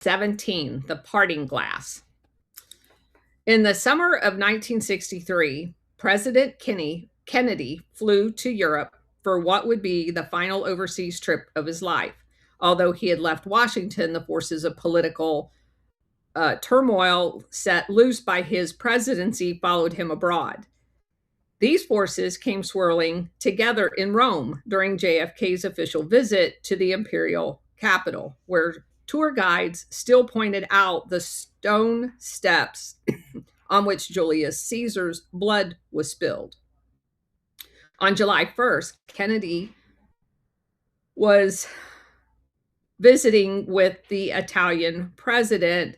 17, the parting glass. In the summer of 1963, President Kennedy flew to Europe for what would be the final overseas trip of his life. Although he had left Washington, the forces of political turmoil set loose by his presidency followed him abroad. These forces came swirling together in Rome during JFK's official visit to the imperial capital, where tour guides still pointed out the stone steps on which Julius Caesar's blood was spilled. On July 1st, Kennedy was visiting with the Italian president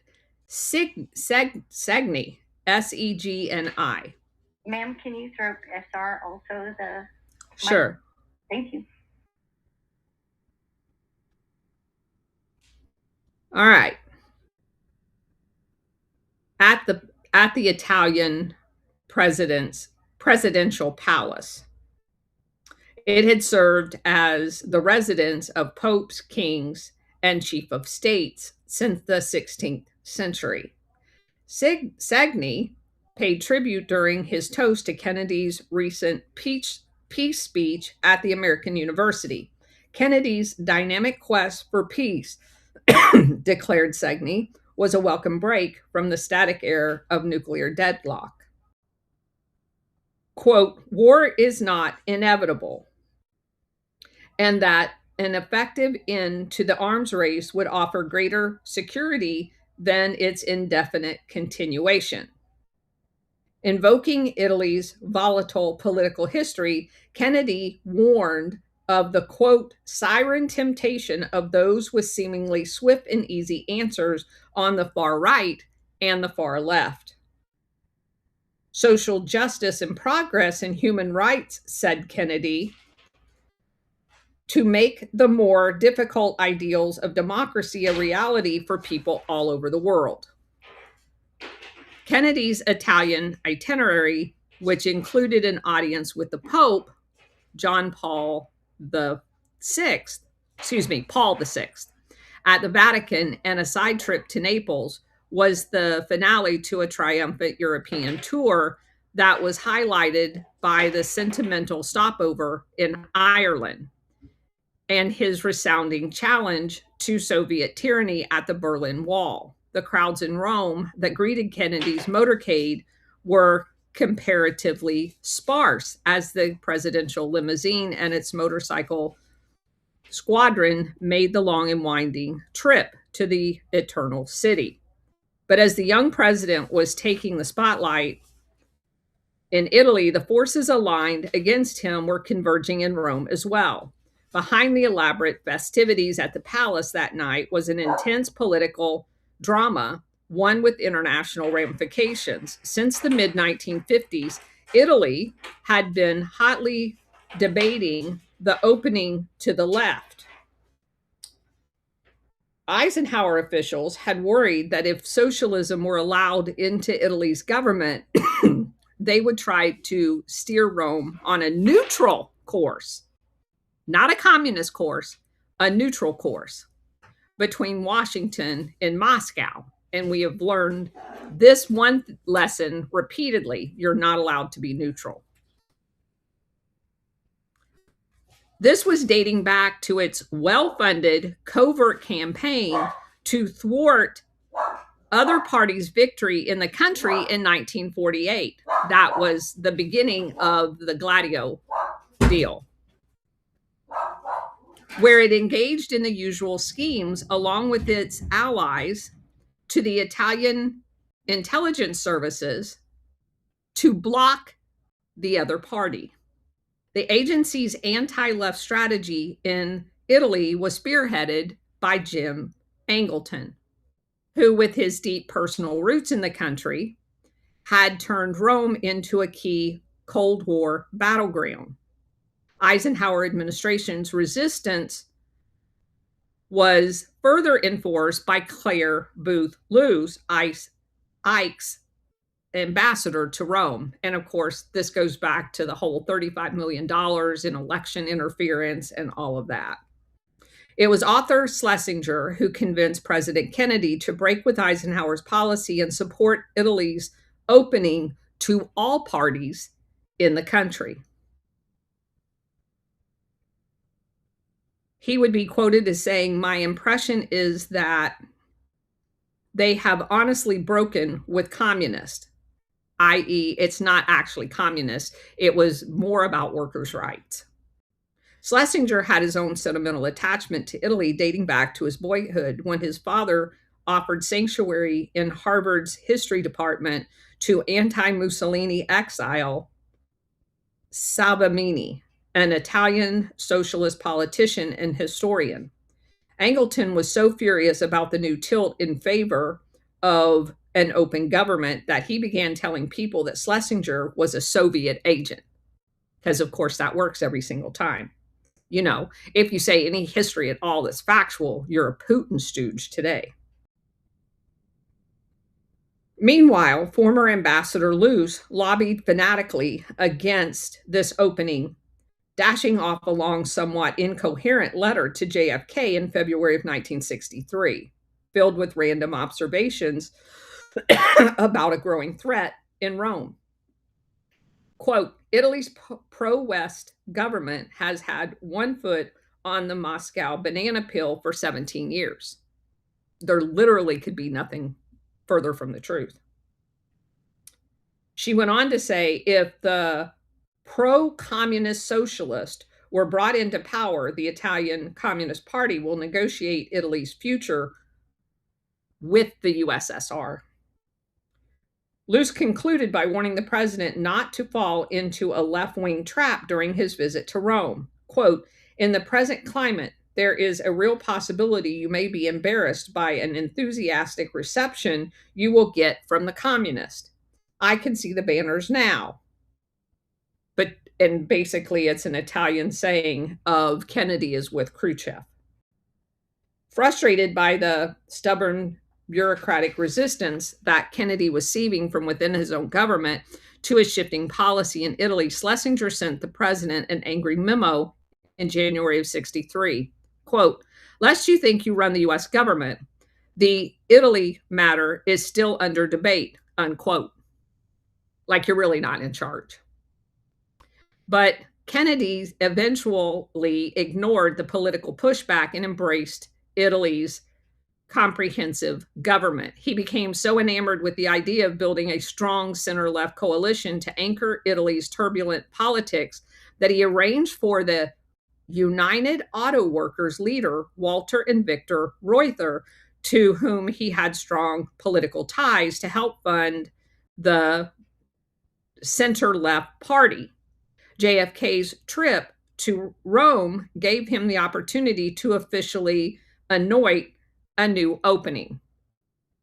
Segni, Segni. Ma'am, can you throw SR also the Sure. Thank you. All right. At the Italian presidential palace. It had served as the residence of popes, kings, and chief of states since the 16th century. Segni paid tribute during his toast to Kennedy's recent peace speech at the American University. Kennedy's dynamic quest for peace, declared Segni, was a welcome break from the static air of nuclear deadlock. Quote, war is not inevitable, and that an effective end to the arms race would offer greater security than its indefinite continuation. Invoking Italy's volatile political history, Kennedy warned of the, quote, siren temptation of those with seemingly swift and easy answers on the far right and the far left. Social justice and progress in human rights, said Kennedy, to make the more difficult ideals of democracy a reality for people all over the world. Kennedy's Italian itinerary, which included an audience with the Pope, Paul VI, at the Vatican, and a side trip to Naples, was the finale to a triumphant European tour that was highlighted by the sentimental stopover in Ireland and his resounding challenge to Soviet tyranny at the Berlin Wall. The crowds in Rome that greeted Kennedy's motorcade were comparatively sparse as the presidential limousine and its motorcycle squadron made the long and winding trip to the Eternal City. But as the young president was taking the spotlight in Italy, the forces aligned against him were converging in Rome as well. Behind the elaborate festivities at the palace that night was an intense political drama, one with international ramifications. Since the mid-1950s, Italy had been hotly debating the opening to the left. Eisenhower officials had worried that if socialism were allowed into Italy's government, they would try to steer Rome on a neutral course, not a communist course, a neutral course between Washington and Moscow. And we have learned this one lesson repeatedly. You're not allowed to be neutral. This was dating back to its well-funded covert campaign to thwart other parties' victory in the country in 1948. That was the beginning of the Gladio deal, where it engaged in the usual schemes along with its allies to the Italian intelligence services to block the other party. The agency's anti-left strategy in Italy was spearheaded by Jim Angleton, who, with his deep personal roots in the country, had turned Rome into a key Cold War battleground. Eisenhower administration's resistance was further enforced by Claire Booth Luce, Ike's ambassador to Rome. And of course, this goes back to the whole $35 million in election interference and all of that. It was Arthur Schlesinger who convinced President Kennedy to break with Eisenhower's policy and support Italy's opening to all parties in the country. He would be quoted as saying, "My impression is that they have honestly broken with communists," i.e., it's not actually communist. It was more about workers' rights. Schlesinger had his own sentimental attachment to Italy dating back to his boyhood when his father offered sanctuary in Harvard's history department to anti Mussolini exile Salvini, an Italian socialist politician and historian. Angleton was so furious about the new tilt in favor of an open government that he began telling people that Schlesinger was a Soviet agent. Because, of course, that works every single time. You know, if you say any history at all that's factual, you're a Putin stooge today. Meanwhile, former Ambassador Luce lobbied fanatically against this opening, dashing off a long, somewhat incoherent letter to JFK in February of 1963, filled with random observations about a growing threat in Rome. Quote, Italy's pro-West government has had one foot on the Moscow banana peel for 17 years. There literally could be nothing further from the truth. She went on to say, if the pro-communist socialist were brought into power, the Italian Communist Party will negotiate Italy's future with the USSR. Luce concluded by warning the president not to fall into a left-wing trap during his visit to Rome. Quote, in the present climate, there is a real possibility you may be embarrassed by an enthusiastic reception you will get from the communist. I can see the banners now. And basically it's an Italian saying of Kennedy is with Khrushchev. Frustrated by the stubborn bureaucratic resistance that Kennedy was seeing from within his own government to his shifting policy in Italy, Schlesinger sent the president an angry memo in January of 63. Quote, lest you think you run the U.S. government, the Italy matter is still under debate, unquote. Like you're really not in charge. But Kennedy eventually ignored the political pushback and embraced Italy's comprehensive government. He became so enamored with the idea of building a strong center-left coalition to anchor Italy's turbulent politics that he arranged for the United Auto Workers leader, Walter and Victor Reuther, to whom he had strong political ties, to help fund the center-left party. JFK's trip to Rome gave him the opportunity to officially anoint a new opening.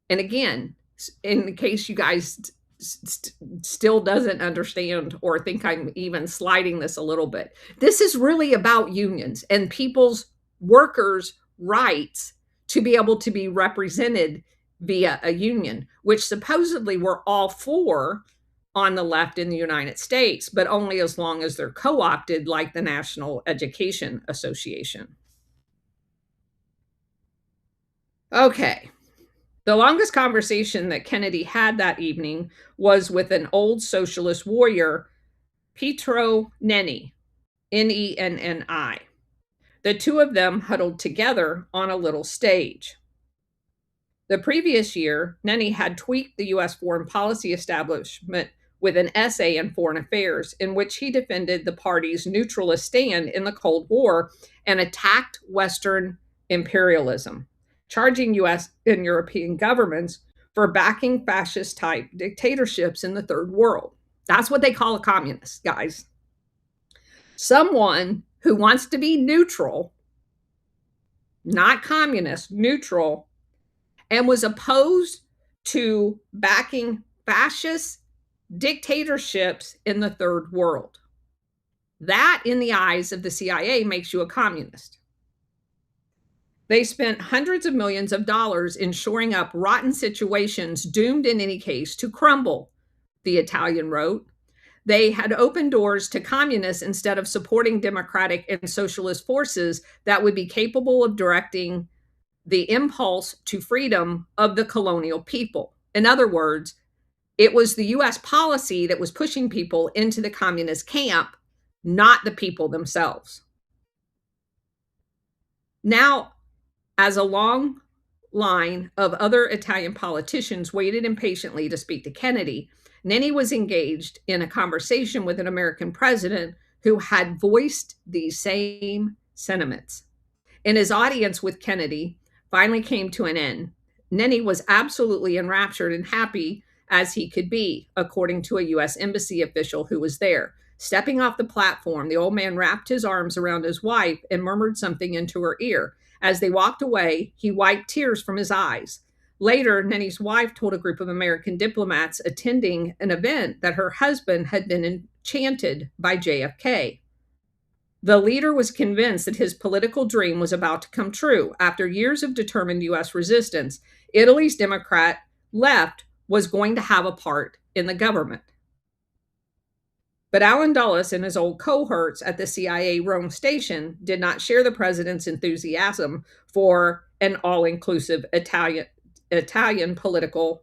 And again, in case you guys still doesn't understand or think I'm even sliding this a little bit, this is really about unions and people's workers' rights to be able to be represented via a union, which supposedly we're all for on the left in the United States, but only as long as they're co-opted like the National Education Association. Okay. The longest conversation that Kennedy had that evening was with an old socialist warrior, Pietro Nenni, Nenni. The two of them huddled together on a little stage. The previous year, Nenni had tweaked the U.S. foreign policy establishment with an essay in Foreign Affairs in which he defended the party's neutralist stand in the Cold War and attacked Western imperialism, charging U.S. and European governments for backing fascist-type dictatorships in the Third World. That's what they call a communist, guys. Someone who wants to be neutral, not communist, neutral, and was opposed to backing fascist dictatorships in the Third World. That, in the eyes of the CIA, makes you a communist. They spent hundreds of millions of dollars in shoring up rotten situations doomed in any case to crumble, the Italian wrote. They had opened doors to communists instead of supporting democratic and socialist forces that would be capable of directing the impulse to freedom of the colonial people. In other words, it was the US policy that was pushing people into the communist camp, not the people themselves. Now, as a long line of other Italian politicians waited impatiently to speak to Kennedy, Nenni was engaged in a conversation with an American president who had voiced these same sentiments. And his audience with Kennedy finally came to an end. Nenni was absolutely enraptured and happy as he could be, according to a U.S. Embassy official who was there. Stepping off the platform, the old man wrapped his arms around his wife and murmured something into her ear. As they walked away, he wiped tears from his eyes. Later, Nenni's wife told a group of American diplomats attending an event that her husband had been enchanted by JFK. The leader was convinced that his political dream was about to come true. After years of determined U.S. resistance, Italy's Democrat left was going to have a part in the government. But Allen Dulles and his old cohorts at the CIA Rome station did not share the president's enthusiasm for an all-inclusive Italian political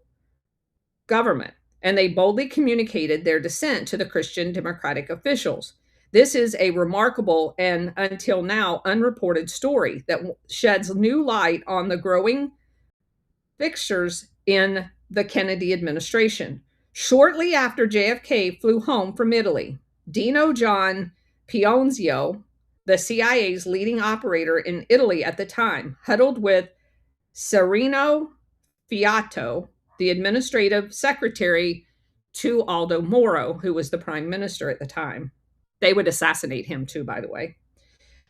government, and they boldly communicated their dissent to the Christian Democratic officials. This is a remarkable and until now unreported story that sheds new light on the growing fixtures in the Kennedy administration. Shortly after JFK flew home from Italy, Dino John Pionzio, the CIA's leading operator in Italy at the time, huddled with Sereno Fiato, the administrative secretary to Aldo Moro, who was the prime minister at the time. They would assassinate him too, by the way.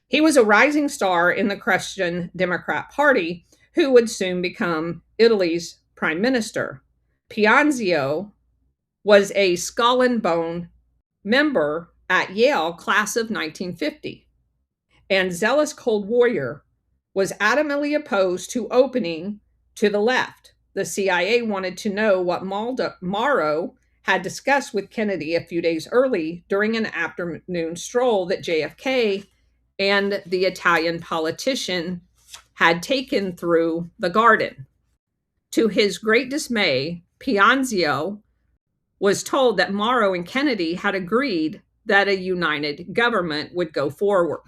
He was a rising star in the Christian Democrat Party who would soon become Italy's prime minister. Pionzio was a Skull and Bone member at Yale class of 1950. And zealous Cold Warrior was adamantly opposed to opening to the left. The CIA wanted to know what Moro had discussed with Kennedy a few days early during an afternoon stroll that JFK and the Italian politician had taken through the garden. To his great dismay, Pionzio was told that Moro and Kennedy had agreed that a united government would go forward.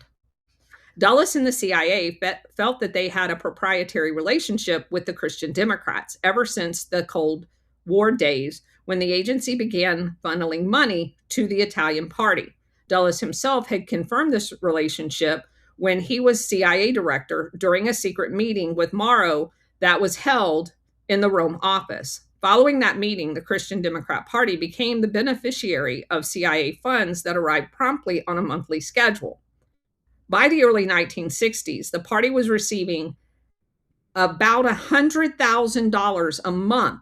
Dulles and the CIA felt that they had a proprietary relationship with the Christian Democrats ever since the Cold War days, when the agency began funneling money to the Italian party. Dulles himself had confirmed this relationship when he was CIA director during a secret meeting with Moro that was held in the Rome office. Following that meeting, the Christian Democrat Party became the beneficiary of CIA funds that arrived promptly on a monthly schedule. By the early 1960s, the party was receiving about $100,000 a month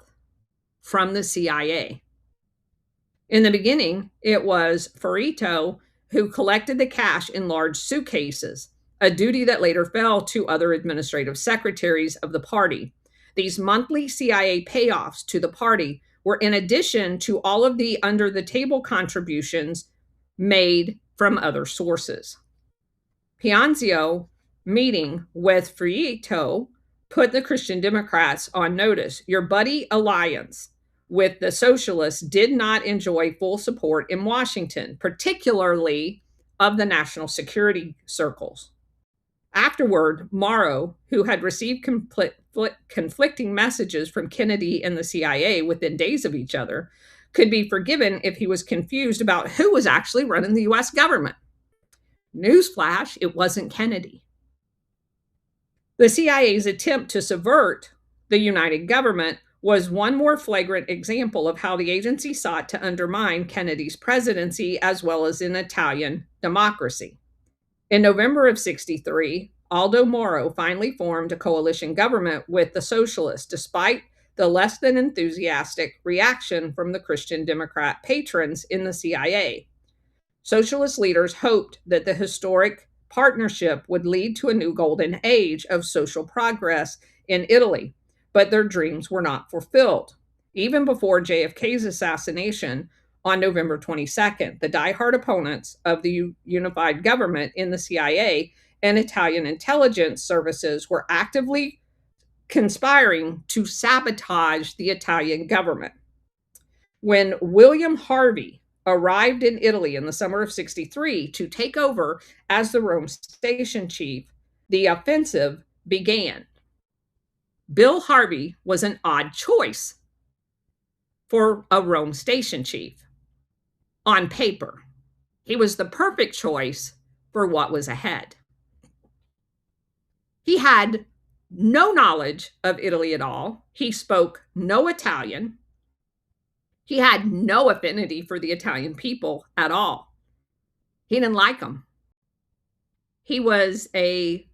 from the CIA. In the beginning, it was Fiorito who collected the cash in large suitcases, a duty that later fell to other administrative secretaries of the party. These monthly CIA payoffs to the party were in addition to all of the under-the-table contributions made from other sources. Pionzio, meeting with Fiorito, put the Christian Democrats on notice. Your buddy alliance with the socialists did not enjoy full support in Washington, particularly of the national security circles. Afterward, Moro, who had received conflicting messages from Kennedy and the CIA within days of each other, could be forgiven if he was confused about who was actually running the U.S. government. Newsflash, it wasn't Kennedy. The CIA's attempt to subvert the united government was one more flagrant example of how the agency sought to undermine Kennedy's presidency as well as an Italian democracy. In November of '63, Aldo Moro finally formed a coalition government with the socialists, despite the less than enthusiastic reaction from the Christian Democrat patrons in the CIA. Socialist leaders hoped that the historic partnership would lead to a new golden age of social progress in Italy, but their dreams were not fulfilled. Even before JFK's assassination on November 22nd. The diehard opponents of the unified government in the CIA and Italian intelligence services were actively conspiring to sabotage the Italian government. When William Harvey arrived in Italy in the summer of 63 to take over as the Rome station chief, the offensive began. Bill Harvey was an odd choice for a Rome station chief. On paper, he was the perfect choice for what was ahead. He had no knowledge of Italy at all. He spoke no Italian. He had no affinity for the Italian people at all. He didn't like them. He was a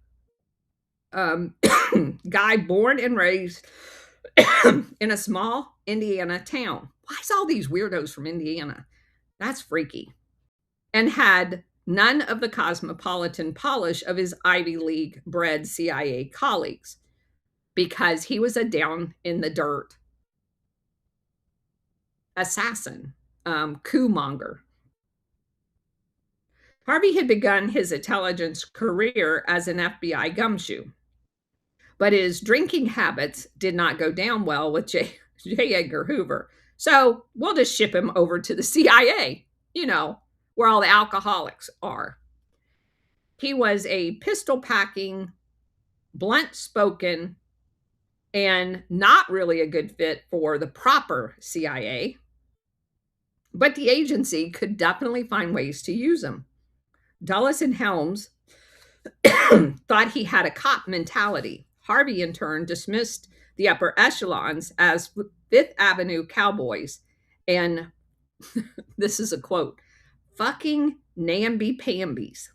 guy born and raised in a small Indiana town. Why is all these weirdos from Indiana? That's freaky. And had none of the cosmopolitan polish of his Ivy League bred CIA colleagues, because he was a down in the dirt assassin, coup monger. Harvey had begun his intelligence career as an FBI gumshoe, but his drinking habits did not go down well with J. Edgar Hoover. So we'll just ship him over to the CIA, where all the alcoholics are. He was a pistol packing, blunt spoken, and not really a good fit for the proper CIA. But the agency could definitely find ways to use him. Dulles and Helms thought he had a cop mentality. Harvey, in turn, dismissed the upper echelons as Fifth Avenue cowboys. And this is a quote, fucking namby-pambies.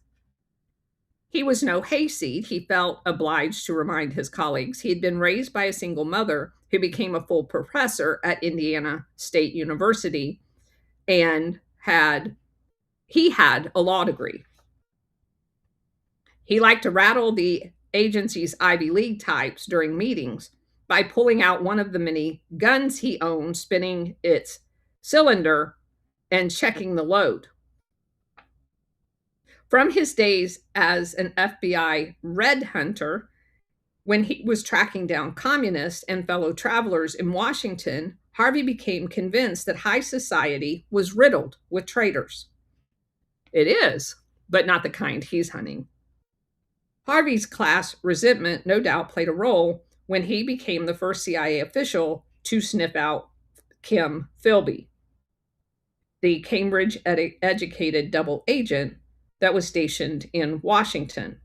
He was no hayseed. He felt obliged to remind his colleagues he had been raised by a single mother who became a full professor at Indiana State University and he had a law degree. He liked to rattle the agency's Ivy League types during meetings by pulling out one of the many guns he owned, spinning its cylinder, and checking the load. From his days as an FBI red hunter, when he was tracking down communists and fellow travelers in Washington, Harvey became convinced that high society was riddled with traitors. It is, but not the kind he's hunting. Harvey's class resentment no doubt played a role when he became the first CIA official to sniff out Kim Philby, the Cambridge-educated double agent that was stationed in Washington.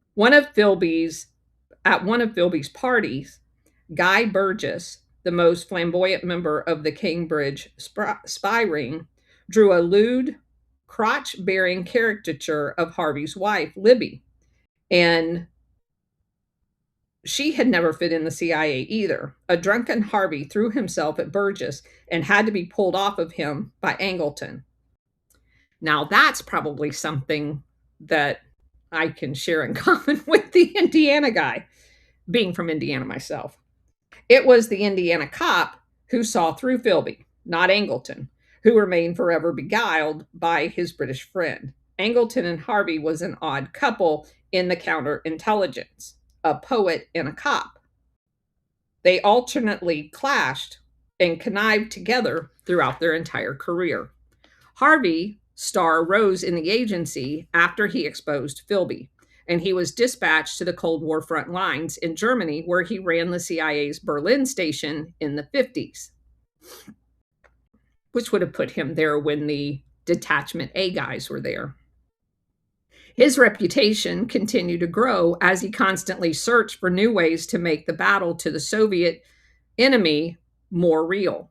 At one of Philby's parties, Guy Burgess, the most flamboyant member of the Cambridge spy ring, drew a lewd, crotch-bearing caricature of Harvey's wife, Libby. And she had never fit in the CIA either. A drunken Harvey threw himself at Burgess and had to be pulled off of him by Angleton. Now, that's probably something that I can share in common with the Indiana guy, being from Indiana myself. It was the Indiana cop who saw through Philby, not Angleton, who remained forever beguiled by his British friend. Angleton and Harvey was an odd couple in the counterintelligence, a poet and a cop. They alternately clashed and connived together throughout their entire career. Harvey's star rose in the agency after he exposed Philby, and he was dispatched to the Cold War front lines in Germany, where he ran the CIA's Berlin station in the 50s, which would have put him there when the Detachment A guys were there. His reputation continued to grow as he constantly searched for new ways to make the battle to the Soviet enemy more real.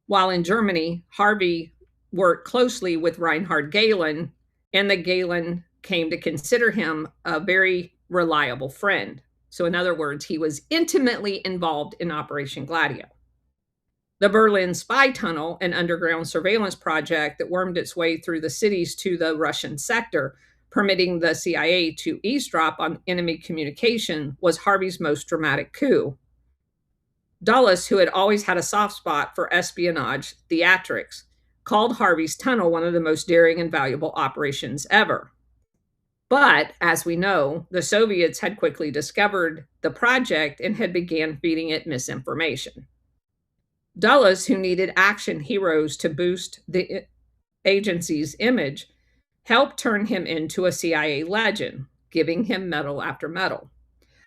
While in Germany, Harvey worked closely with Reinhard Gehlen, and the Gehlen came to consider him a very reliable friend. So in other words, he was intimately involved in Operation Gladio. The Berlin spy tunnel, an underground surveillance project that wormed its way through the cities to the Russian sector, permitting the CIA to eavesdrop on enemy communication, was Harvey's most dramatic coup. Dulles, who had always had a soft spot for espionage theatrics, called Harvey's tunnel one of the most daring and valuable operations ever. But as we know, the Soviets had quickly discovered the project and had began feeding it misinformation. Dulles, who needed action heroes to boost the agency's image, helped turn him into a CIA legend, giving him medal after medal.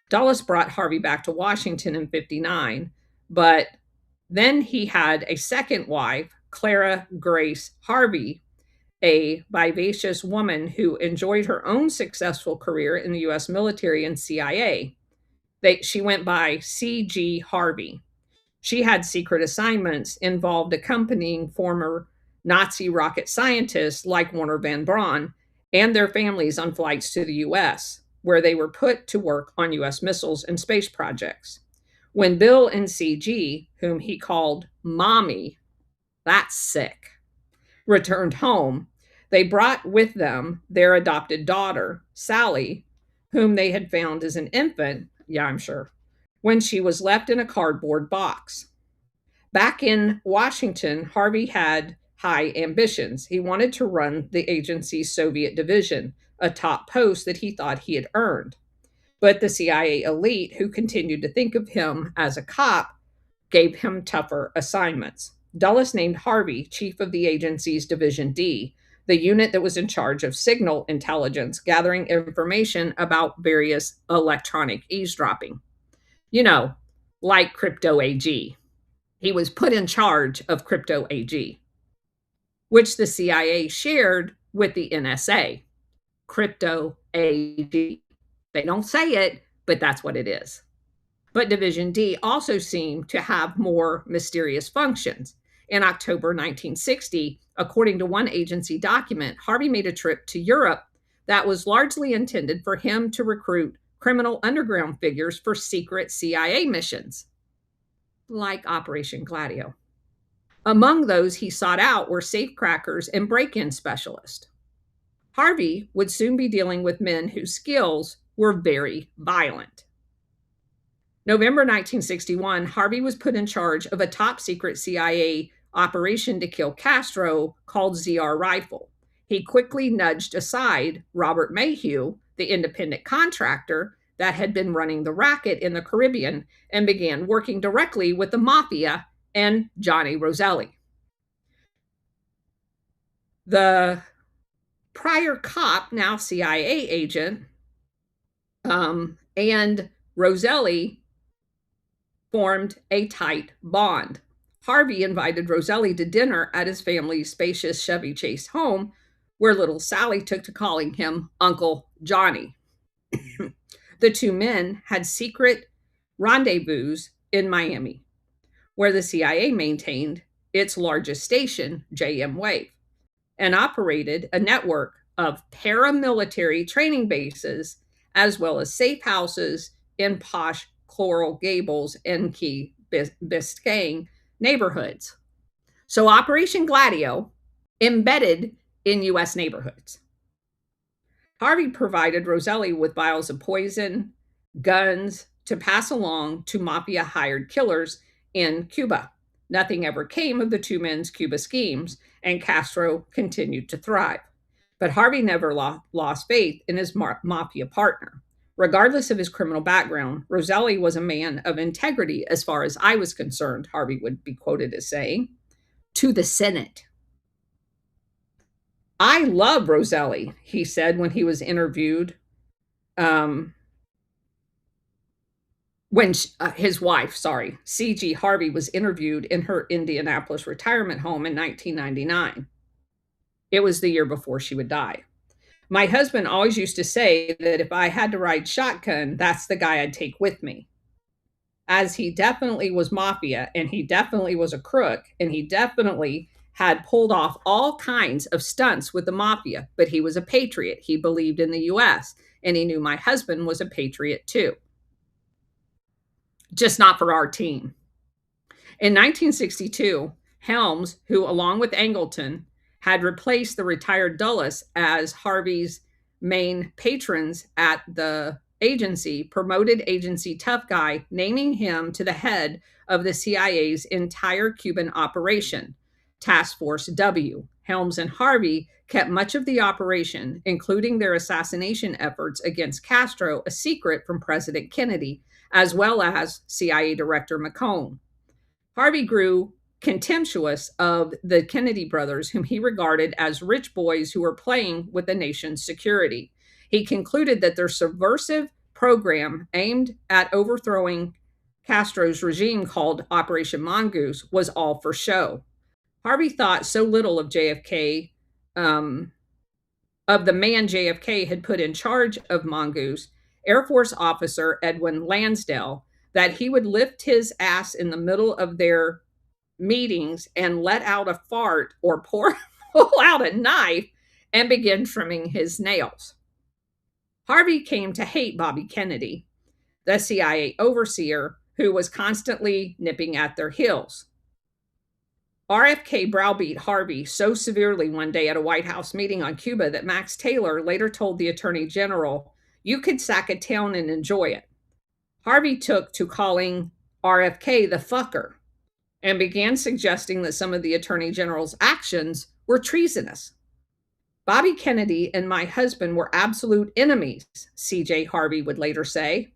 Dulles brought Harvey back to Washington in 59, but then he had a second wife, Clara Grace Harvey, a vivacious woman who enjoyed her own successful career in the US military and CIA. She went by C.G. Harvey. She had secret assignments involved accompanying former Nazi rocket scientists like Werner von Braun and their families on flights to the US, where they were put to work on US missiles and space projects. When Bill and CG, whom he called Mommy, that's sick, returned home, they brought with them their adopted daughter, Sally, whom they had found as an infant, yeah, I'm sure, when she was left in a cardboard box. Back in Washington, Harvey had high ambitions. He wanted to run the agency's Soviet division, a top post that he thought he had earned. But the CIA elite, who continued to think of him as a cop, gave him tougher assignments. Dulles named Harvey chief of the agency's Division D, the unit that was in charge of signal intelligence, gathering information about various electronic eavesdropping. You know, like Crypto AG. He was put in charge of Crypto AG, which the CIA shared with the NSA. Crypto AG. They don't say it, but that's what it is. But Division D also seemed to have more mysterious functions. In October 1960, according to one agency document, Harvey made a trip to Europe that was largely intended for him to recruit criminal underground figures for secret CIA missions, like Operation Gladio. Among those he sought out were safecrackers and break-in specialists. Harvey would soon be dealing with men whose skills were very violent. November 1961, Harvey was put in charge of a top secret CIA operation to kill Castro called ZR Rifle. He quickly nudged aside Robert Mayhew, the independent contractor that had been running the racket in the Caribbean, and began working directly with the mafia and Johnny Roselli. The prior cop, now CIA agent, and Roselli formed a tight bond. Harvey invited Roselli to dinner at his family's spacious Chevy Chase home, where little Sally took to calling him Uncle Johnny. The two men had secret rendezvous in Miami, where the CIA maintained its largest station, JM Wave, and operated a network of paramilitary training bases as well as safe houses in posh Coral Gables and Key Biscayne neighborhoods. So Operation Gladio embedded in U.S. neighborhoods. Harvey provided Roselli with vials of poison, guns to pass along to mafia hired killers in Cuba. Nothing ever came of the two men's Cuba schemes, and Castro continued to thrive. But Harvey never lost faith in his mafia partner. Regardless of his criminal background, Roselli was a man of integrity as far as I was concerned, Harvey would be quoted as saying, to the Senate. I love Roselli, he said when he was interviewed. When his wife, C.G. Harvey, was interviewed in her Indianapolis retirement home in 1999. It was the year before she would die. My husband always used to say that if I had to ride shotgun, that's the guy I'd take with me. As he definitely was mafia, and he definitely was a crook, and he definitely had pulled off all kinds of stunts with the mafia, but he was a patriot. He believed in the U.S., and he knew my husband was a patriot too. Just not for our team. In 1962, Helms, who along with Angleton had replaced the retired Dulles as Harvey's main patrons at the agency, promoted agency tough guy, naming him to the head of the CIA's entire Cuban operation. Task Force W. Helms and Harvey kept much of the operation, including their assassination efforts against Castro, a secret from President Kennedy, as well as CIA Director McComb. Harvey grew contemptuous of the Kennedy brothers, whom he regarded as rich boys who were playing with the nation's security. He concluded that their subversive program aimed at overthrowing Castro's regime, called Operation Mongoose, was all for show. Harvey thought so little of JFK, of the man JFK had put in charge of Mongoose, Air Force officer Edwin Lansdale, that he would lift his ass in the middle of their meetings and let out a fart or pull out a knife and begin trimming his nails. Harvey came to hate Bobby Kennedy, the CIA overseer who was constantly nipping at their heels. RFK browbeat Harvey so severely one day at a White House meeting on Cuba that Max Taylor later told the Attorney General, "You could sack a town and enjoy it." Harvey took to calling RFK the fucker and began suggesting that some of the Attorney General's actions were treasonous. "Bobby Kennedy and my husband were absolute enemies," CJ Harvey would later say.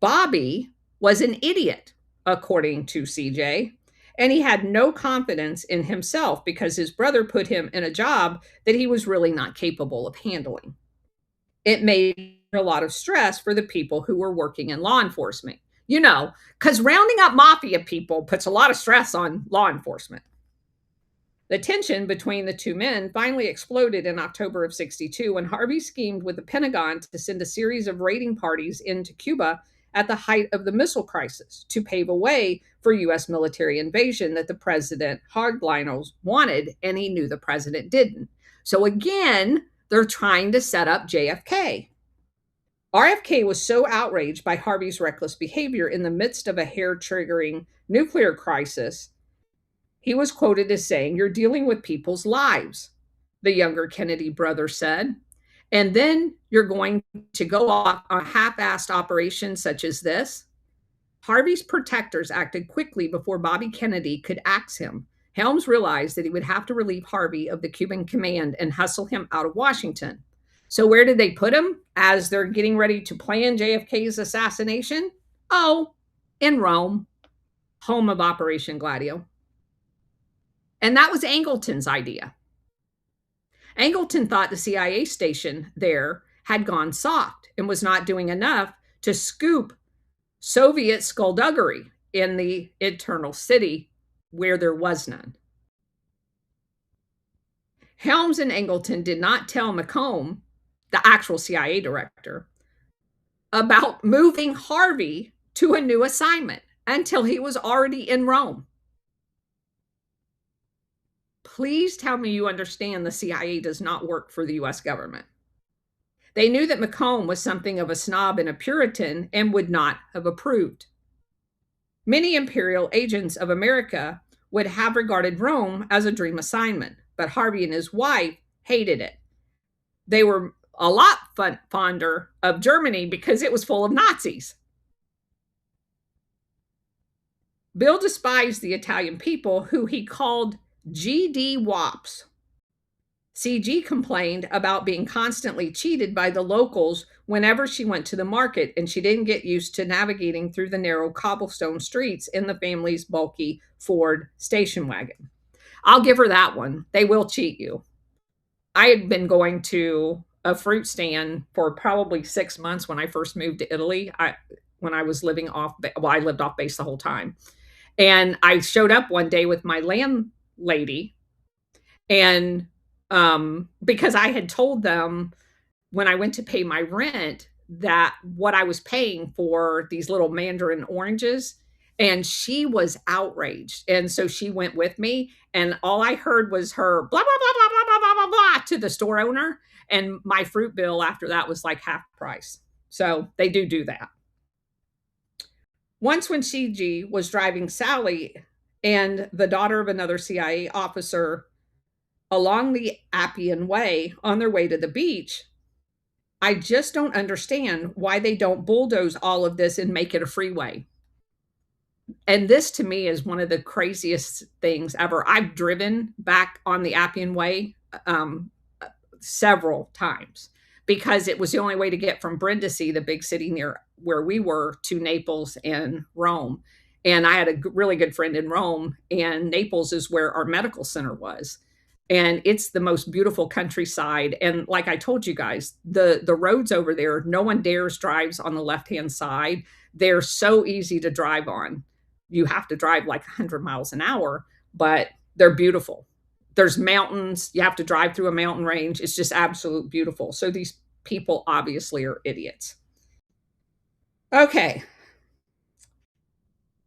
Bobby was an idiot, according to CJ, and he had no confidence in himself because his brother put him in a job that he was really not capable of handling. It made a lot of stress for the people who were working in law enforcement. Because rounding up mafia people puts a lot of stress on law enforcement. The tension between the two men finally exploded in October of '62 when Harvey schemed with the Pentagon to send a series of raiding parties into Cuba at the height of the missile crisis to pave a way for U.S. military invasion that the president hardliners wanted, and he knew the president didn't. So again, they're trying to set up JFK. RFK was so outraged by Harvey's reckless behavior in the midst of a hair-triggering nuclear crisis, he was quoted as saying, "You're dealing with people's lives," the younger Kennedy brother said, "and then you're going to go off on a half-assed operation such as this?" Harvey's protectors acted quickly before Bobby Kennedy could axe him. Helms realized that he would have to relieve Harvey of the Cuban command and hustle him out of Washington. So where did they put him as they're getting ready to plan JFK's assassination? Oh, in Rome, home of Operation Gladio. And that was Angleton's idea. Angleton thought the CIA station there had gone soft and was not doing enough to scoop Soviet skullduggery in the Eternal City where there was none. Helms and Angleton did not tell McComb, the actual CIA director, about moving Harvey to a new assignment until he was already in Rome. Please tell me you understand the CIA does not work for the US government. They knew that McComb was something of a snob and a Puritan and would not have approved. Many imperial agents of America would have regarded Rome as a dream assignment, but Harvey and his wife hated it. They were a lot fonder of Germany because it was full of Nazis. Bill despised the Italian people, who he called GD Wops. CG complained about being constantly cheated by the locals whenever she went to the market, and she didn't get used to navigating through the narrow cobblestone streets in the family's bulky Ford station wagon. I'll give her that one. They will cheat you. I had been going to a fruit stand for probably 6 months when I first moved to Italy. When I was living I lived off base the whole time. And I showed up one day with my landlady, and because I had told them when I went to pay my rent that what I was paying for these little mandarin oranges, and she was outraged. And so she went with me, and all I heard was her blah, blah, blah, blah, blah, blah, blah, blah, blah to the store owner. And my fruit bill after that was like half price. So they do that. Once when CG was driving Sally and the daughter of another CIA officer along the Appian Way on their way to the beach, I just don't understand why they don't bulldoze all of this and make it a freeway. And this to me is one of the craziest things ever. I've driven back on the Appian Way um, several times because it was the only way to get from Brindisi, the big city near where we were, to Naples and Rome. And I had a really good friend in Rome, and Naples is where our medical center was. And it's the most beautiful countryside. And like I told you guys, the roads over there, no one dares drives on the left-hand side. They're so easy to drive on. You have to drive like 100 miles an hour, but they're beautiful. There's mountains. You have to drive through a mountain range. It's just absolute beautiful. So these people obviously are idiots. Okay.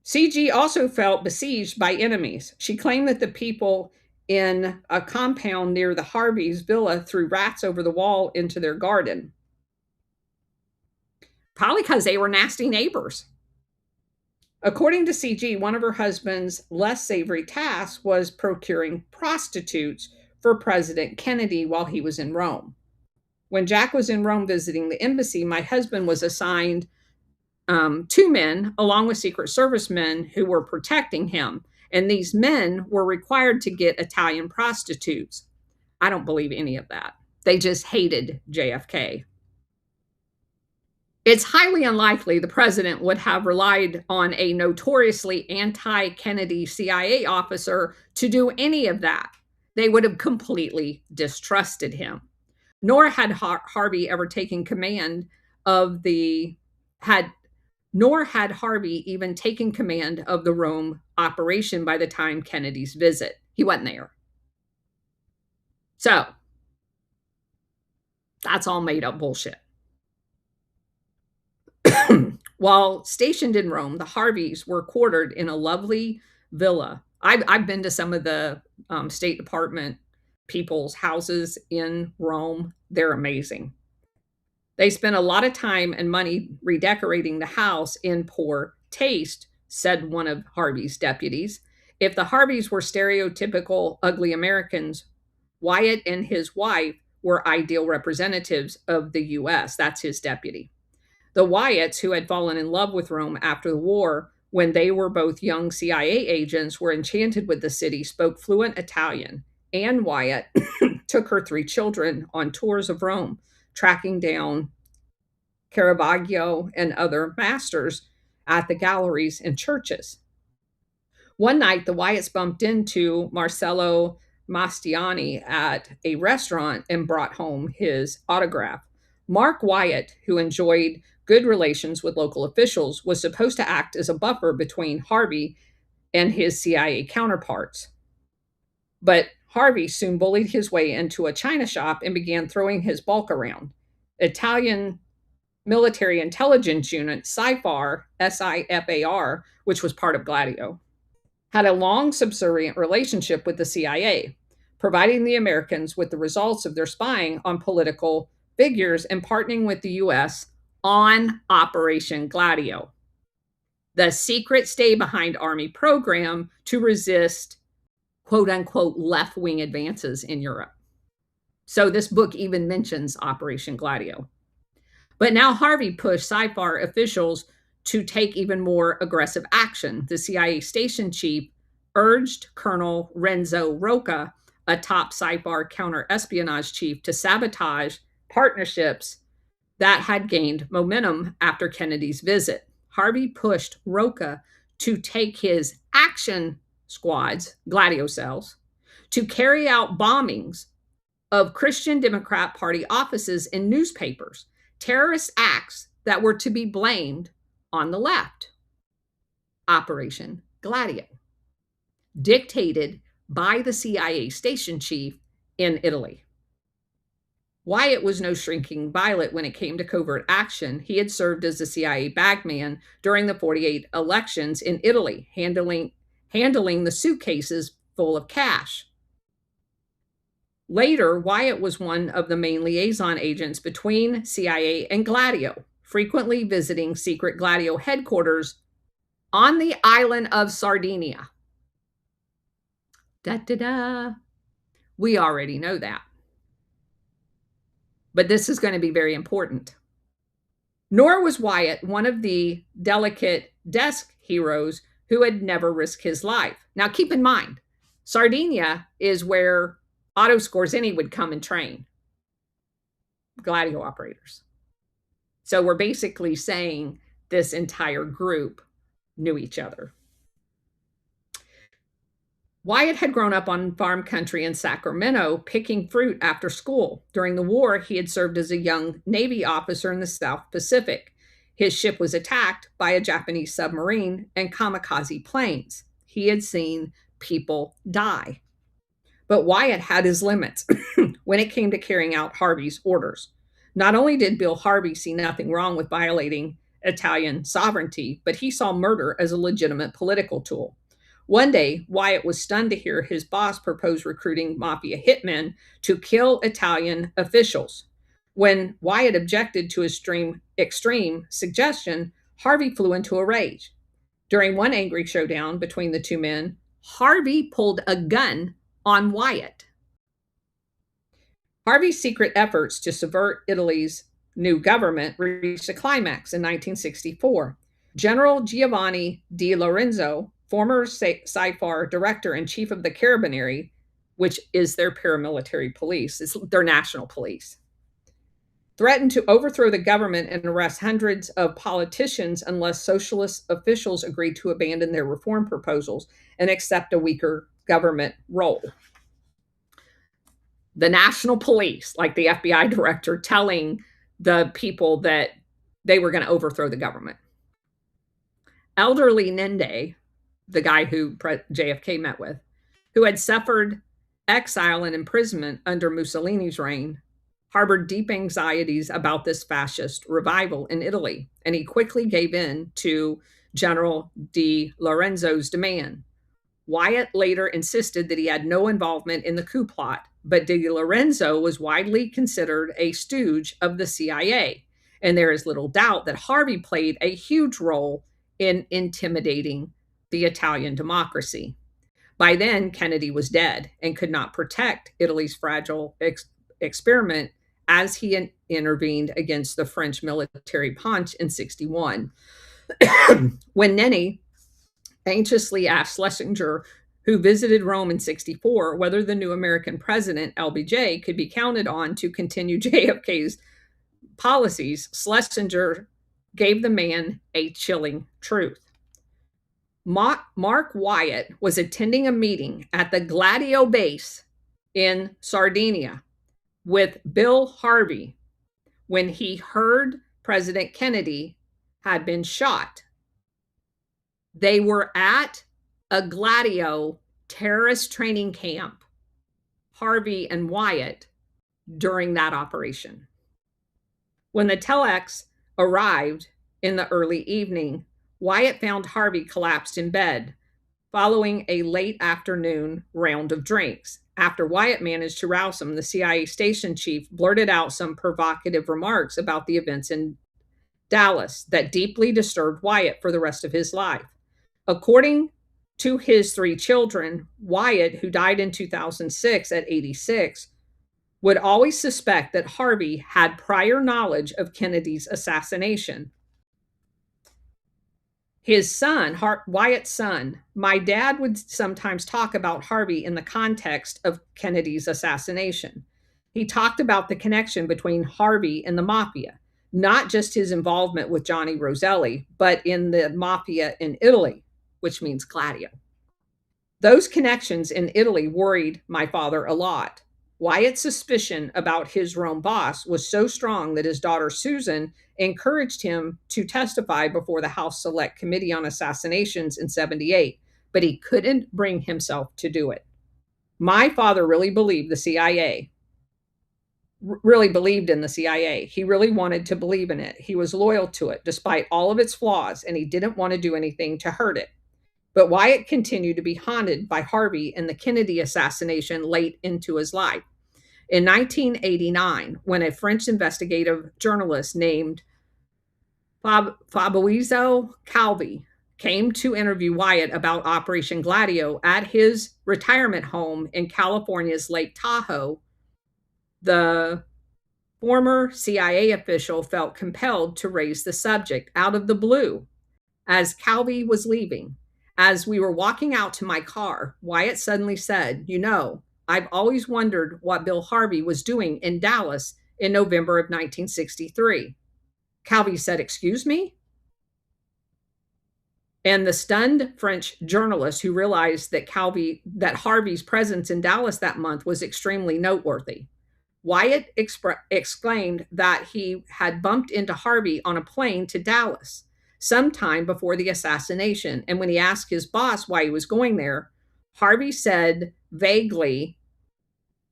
CG also felt besieged by enemies. She claimed that the people in a compound near the Harveys' villa threw rats over the wall into their garden. Probably because they were nasty neighbors. According to CG, one of her husband's less savory tasks was procuring prostitutes for President Kennedy while he was in Rome. When Jack was in Rome visiting the embassy, my husband was assigned 2 men, along with Secret Service men who were protecting him. And these men were required to get Italian prostitutes. I don't believe any of that. They just hated JFK. It's highly unlikely the president would have relied on a notoriously anti Kennedy CIA officer to do any of that. They would have completely distrusted him. Nor had Harvey ever taken command of the had nor had Harvey even taken command of the Rome operation by the time Kennedy's visit. He wasn't there. So that's all made up bullshit. While stationed in Rome, the Harveys were quartered in a lovely villa. I've been to some of the State Department people's houses in Rome. They're amazing. They spent a lot of time and money redecorating the house in poor taste, said one of Harvey's deputies. If the Harveys were stereotypical ugly Americans, Wyatt and his wife were ideal representatives of the U.S. That's his deputy. The Wyatts, who had fallen in love with Rome after the war when they were both young CIA agents, were enchanted with the city, spoke fluent Italian. Anne Wyatt took her 3 children on tours of Rome, tracking down Caravaggio and other masters at the galleries and churches. One night, the Wyatts bumped into Marcello Mastiani at a restaurant and brought home his autograph. Mark Wyatt, who enjoyed good relations with local officials, was supposed to act as a buffer between Harvey and his CIA counterparts. But Harvey soon bullied his way into a china shop and began throwing his bulk around. Italian military intelligence unit, SIFAR, SIFAR, which was part of Gladio, had a long subservient relationship with the CIA, providing the Americans with the results of their spying on political figures and partnering with the U.S. on Operation Gladio, the secret stay behind Army program to resist quote unquote left wing advances in Europe. So this book even mentions Operation Gladio. But now Harvey pushed SIFAR officials to take even more aggressive action. The CIA station chief urged Colonel Renzo Rocca, a top SIFAR counter-espionage chief, to sabotage partnerships that had gained momentum after Kennedy's visit. Harvey pushed Rocca to take his action squads, Gladio cells, to carry out bombings of Christian Democrat Party offices and newspapers, terrorist acts that were to be blamed on the left. Operation Gladio, dictated by the CIA station chief in Italy. Wyatt was no shrinking violet when it came to covert action. He had served as the CIA bagman during the 48 elections in Italy, handling the suitcases full of cash. Later, Wyatt was one of the main liaison agents between CIA and Gladio, frequently visiting secret Gladio headquarters on the island of Sardinia. Da-da-da. We already know that. But this is going to be very important. Nor was Wyatt one of the delicate desk heroes who had never risked his life. Now, keep in mind, Sardinia is where Otto Skorzeny would come and train Gladio operators. So we're basically saying this entire group knew each other. Wyatt had grown up on farm country in Sacramento, picking fruit after school. During the war, he had served as a young Navy officer in the South Pacific. His ship was attacked by a Japanese submarine and kamikaze planes. He had seen people die. But Wyatt had his limits when it came to carrying out Harvey's orders. Not only did Bill Harvey see nothing wrong with violating Italian sovereignty, but he saw murder as a legitimate political tool. One day, Wyatt was stunned to hear his boss propose recruiting mafia hitmen to kill Italian officials. When Wyatt objected to his extreme suggestion, Harvey flew into a rage. During one angry showdown between the two men, Harvey pulled a gun on Wyatt. Harvey's secret efforts to subvert Italy's new government reached a climax in 1964. General Giovanni Di Lorenzo, former SIFAR director and chief of the Carabinieri, which is their paramilitary police, it's their national police, threatened to overthrow the government and arrest hundreds of politicians unless socialist officials agreed to abandon their reform proposals and accept a weaker government role. The national police, like the FBI director, telling the people that they were going to overthrow the government. Elderly Nende, the guy who JFK met with, who had suffered exile and imprisonment under Mussolini's reign, harbored deep anxieties about this fascist revival in Italy, and he quickly gave in to General Di Lorenzo's demand. Wyatt later insisted that he had no involvement in the coup plot, but Di Lorenzo was widely considered a stooge of the CIA, and there is little doubt that Harvey played a huge role in intimidating the Italian democracy. By then, Kennedy was dead and could not protect Italy's fragile experiment as he intervened against the French military punch in 1961. When Nenni anxiously asked Schlesinger, who visited Rome in 1964, whether the new American president, LBJ, could be counted on to continue JFK's policies, Schlesinger gave the man a chilling truth. Mark Wyatt was attending a meeting at the Gladio base in Sardinia with Bill Harvey when he heard President Kennedy had been shot. They were at a Gladio terrorist training camp, Harvey and Wyatt, during that operation. When the telex arrived in the early evening, Wyatt found Harvey collapsed in bed following a late afternoon round of drinks. After Wyatt managed to rouse him, the CIA station chief blurted out some provocative remarks about the events in Dallas that deeply disturbed Wyatt for the rest of his life. According to his 3 children, Wyatt, who died in 2006 at 86, would always suspect that Harvey had prior knowledge of Kennedy's assassination. His son, Wyatt's son, my dad would sometimes talk about Harvey in the context of Kennedy's assassination. He talked about the connection between Harvey and the mafia, not just his involvement with Johnny Roselli, but in the mafia in Italy, which means Gladio. Those connections in Italy worried my father a lot. Wyatt's suspicion about his Rome boss was so strong that his daughter Susan encouraged him to testify before the House Select Committee on Assassinations in 1978, but he couldn't bring himself to do it. My father really believed in the CIA. He really wanted to believe in it. He was loyal to it despite all of its flaws, and he didn't want to do anything to hurt it. But Wyatt continued to be haunted by Harvey and the Kennedy assassination late into his life. In 1989, when a French investigative journalist named Fabrizio Calvi came to interview Wyatt about Operation Gladio at his retirement home in California's Lake Tahoe, the former CIA official felt compelled to raise the subject out of the blue as Calvi was leaving. As we were walking out to my car, Wyatt suddenly said, "You know, I've always wondered what Bill Harvey was doing in Dallas in November of 1963." Calvi said, "Excuse me?" And the stunned French journalist who realized that Harvey's presence in Dallas that month was extremely noteworthy. Wyatt exclaimed that he had bumped into Harvey on a plane to Dallas sometime before the assassination. And when he asked his boss why he was going there, Harvey said vaguely,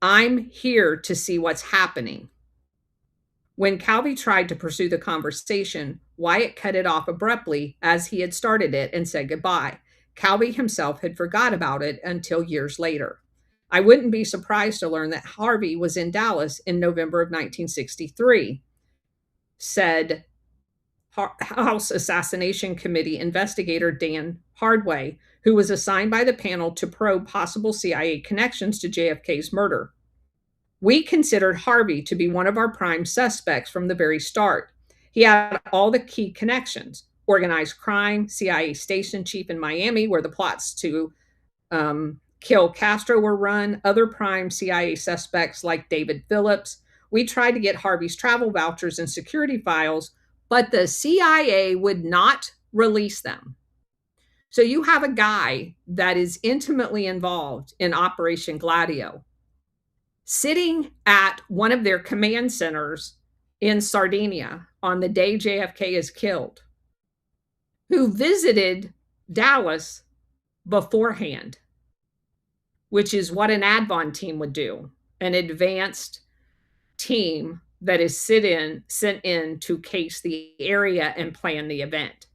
"I'm here to see what's happening." When Calvi tried to pursue the conversation, Wyatt cut it off abruptly as he had started it and said goodbye. Calvi himself had forgot about it until years later. I wouldn't be surprised to learn that Harvey was in Dallas in November of 1963, said House Assassination Committee investigator Dan Hardway, who was assigned by the panel to probe possible CIA connections to JFK's murder. "We considered Harvey to be one of our prime suspects from the very start. He had all the key connections: organized crime, CIA station chief in Miami, where the plots to kill Castro were run, other prime CIA suspects like David Phillips. We tried to get Harvey's travel vouchers and security files, but the CIA would not release them." So you have a guy that is intimately involved in Operation Gladio, sitting at one of their command centers in Sardinia on the day JFK is killed, who visited Dallas beforehand, which is what an Advon team would do, an advanced team that is sent in to case the area and plan the event.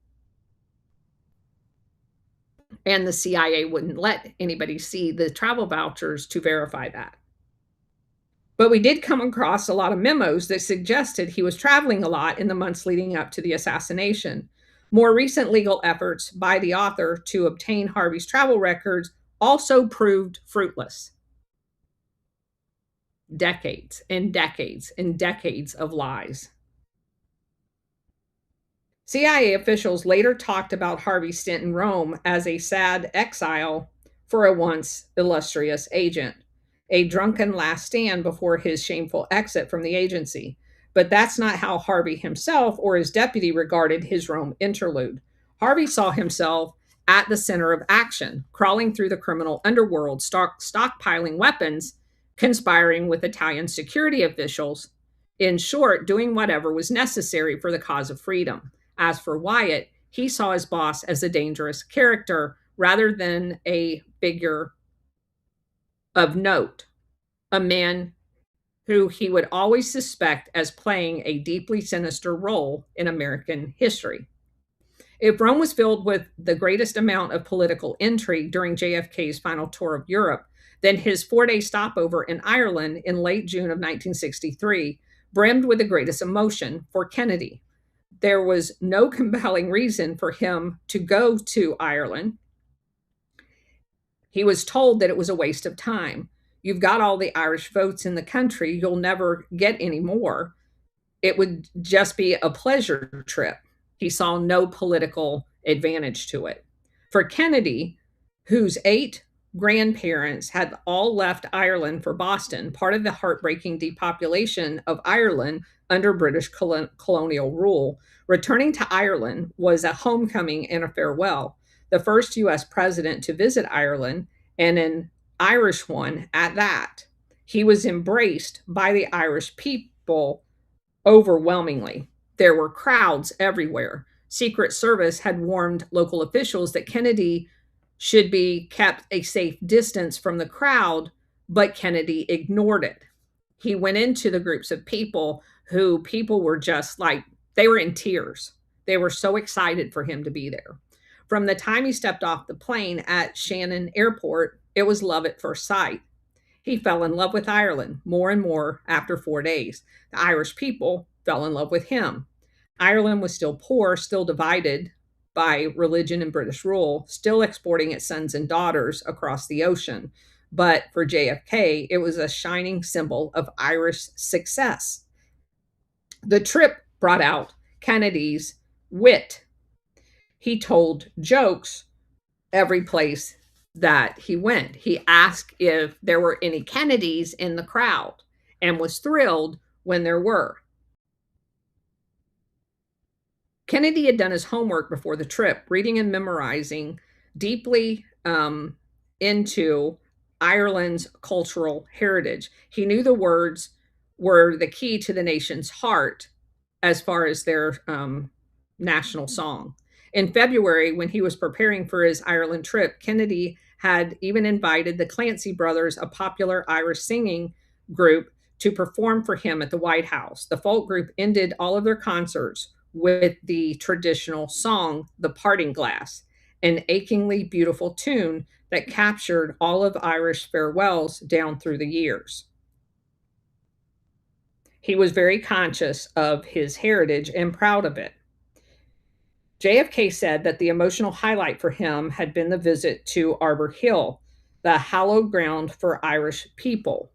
And the CIA wouldn't let anybody see the travel vouchers to verify that. But we did come across a lot of memos that suggested he was traveling a lot in the months leading up to the assassination. More recent legal efforts by the author to obtain Harvey's travel records also proved fruitless. Decades and decades and decades of lies. CIA officials later talked about Harvey's stint in Rome as a sad exile for a once illustrious agent, a drunken last stand before his shameful exit from the agency. But that's not how Harvey himself or his deputy regarded his Rome interlude. Harvey saw himself at the center of action, crawling through the criminal underworld, stockpiling weapons, conspiring with Italian security officials. In short, doing whatever was necessary for the cause of freedom. As for Wyatt, he saw his boss as a dangerous character rather than a figure of note, a man who he would always suspect as playing a deeply sinister role in American history. If Rome was filled with the greatest amount of political intrigue during JFK's final tour of Europe, then his 4-day stopover in Ireland in late June of 1963 brimmed with the greatest emotion for Kennedy. There was no compelling reason for him to go to Ireland. He was told that it was a waste of time. You've got all the Irish votes in the country, you'll never get any more. It would just be a pleasure trip. He saw no political advantage to it. For Kennedy, whose 8 grandparents had all left Ireland for Boston, part of the heartbreaking depopulation of Ireland under British colonial rule, returning to Ireland was a homecoming and a farewell. The first U.S. president to visit Ireland, and an Irish one at that. He was embraced by the Irish people overwhelmingly. There were crowds everywhere. Secret Service had warned local officials that Kennedy should be kept a safe distance from the crowd, but Kennedy ignored it. He went into the groups of people were just like, they were in tears. They were so excited for him to be there. From the time he stepped off the plane at Shannon Airport, it was love at first sight. He fell in love with Ireland more and more after 4 days. The Irish people fell in love with him. Ireland was still poor, still divided by religion and British rule, still exporting its sons and daughters across the ocean. But for JFK, it was a shining symbol of Irish success. The trip brought out Kennedy's wit. He told jokes every place that he went. He asked if there were any Kennedys in the crowd and was thrilled when there were. Kennedy had done his homework before the trip, reading and memorizing deeply into Ireland's cultural heritage. He knew the words were the key to the nation's heart as far as their national song. In February, when he was preparing for his Ireland trip, Kennedy had even invited the Clancy Brothers, a popular Irish singing group, to perform for him at the White House. The folk group ended all of their concerts with the traditional song, The Parting Glass, an achingly beautiful tune that captured all of Irish farewells down through the years. He was very conscious of his heritage and proud of it. JFK said that the emotional highlight for him had been the visit to Arbor Hill, the hallowed ground for Irish people.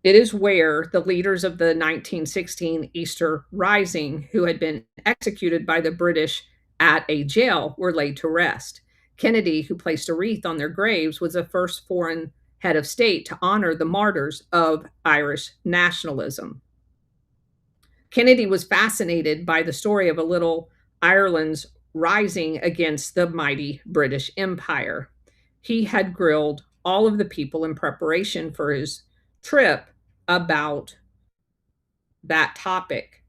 It is where the leaders of the 1916 Easter Rising, who had been executed by the British at a jail, were laid to rest. Kennedy, who placed a wreath on their graves, was the first foreign head of state to honor the martyrs of Irish nationalism. Kennedy was fascinated by the story of a little Ireland's rising against the mighty British Empire. He had grilled all of the people in preparation for his trip about that topic.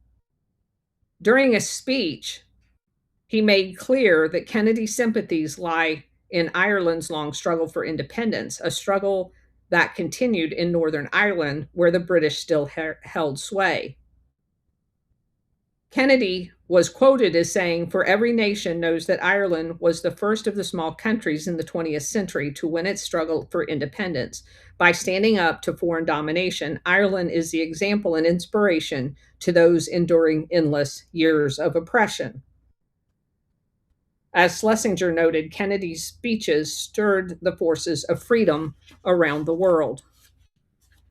During a speech, he made clear that Kennedy's sympathies lie in Ireland's long struggle for independence, a struggle that continued in Northern Ireland, where the British still held sway. Kennedy was quoted as saying, "For every nation knows that Ireland was the first of the small countries in the 20th century to win its struggle for independence. By standing up to foreign domination, Ireland is the example and inspiration to those enduring endless years of oppression." As Schlesinger noted, Kennedy's speeches stirred the forces of freedom around the world,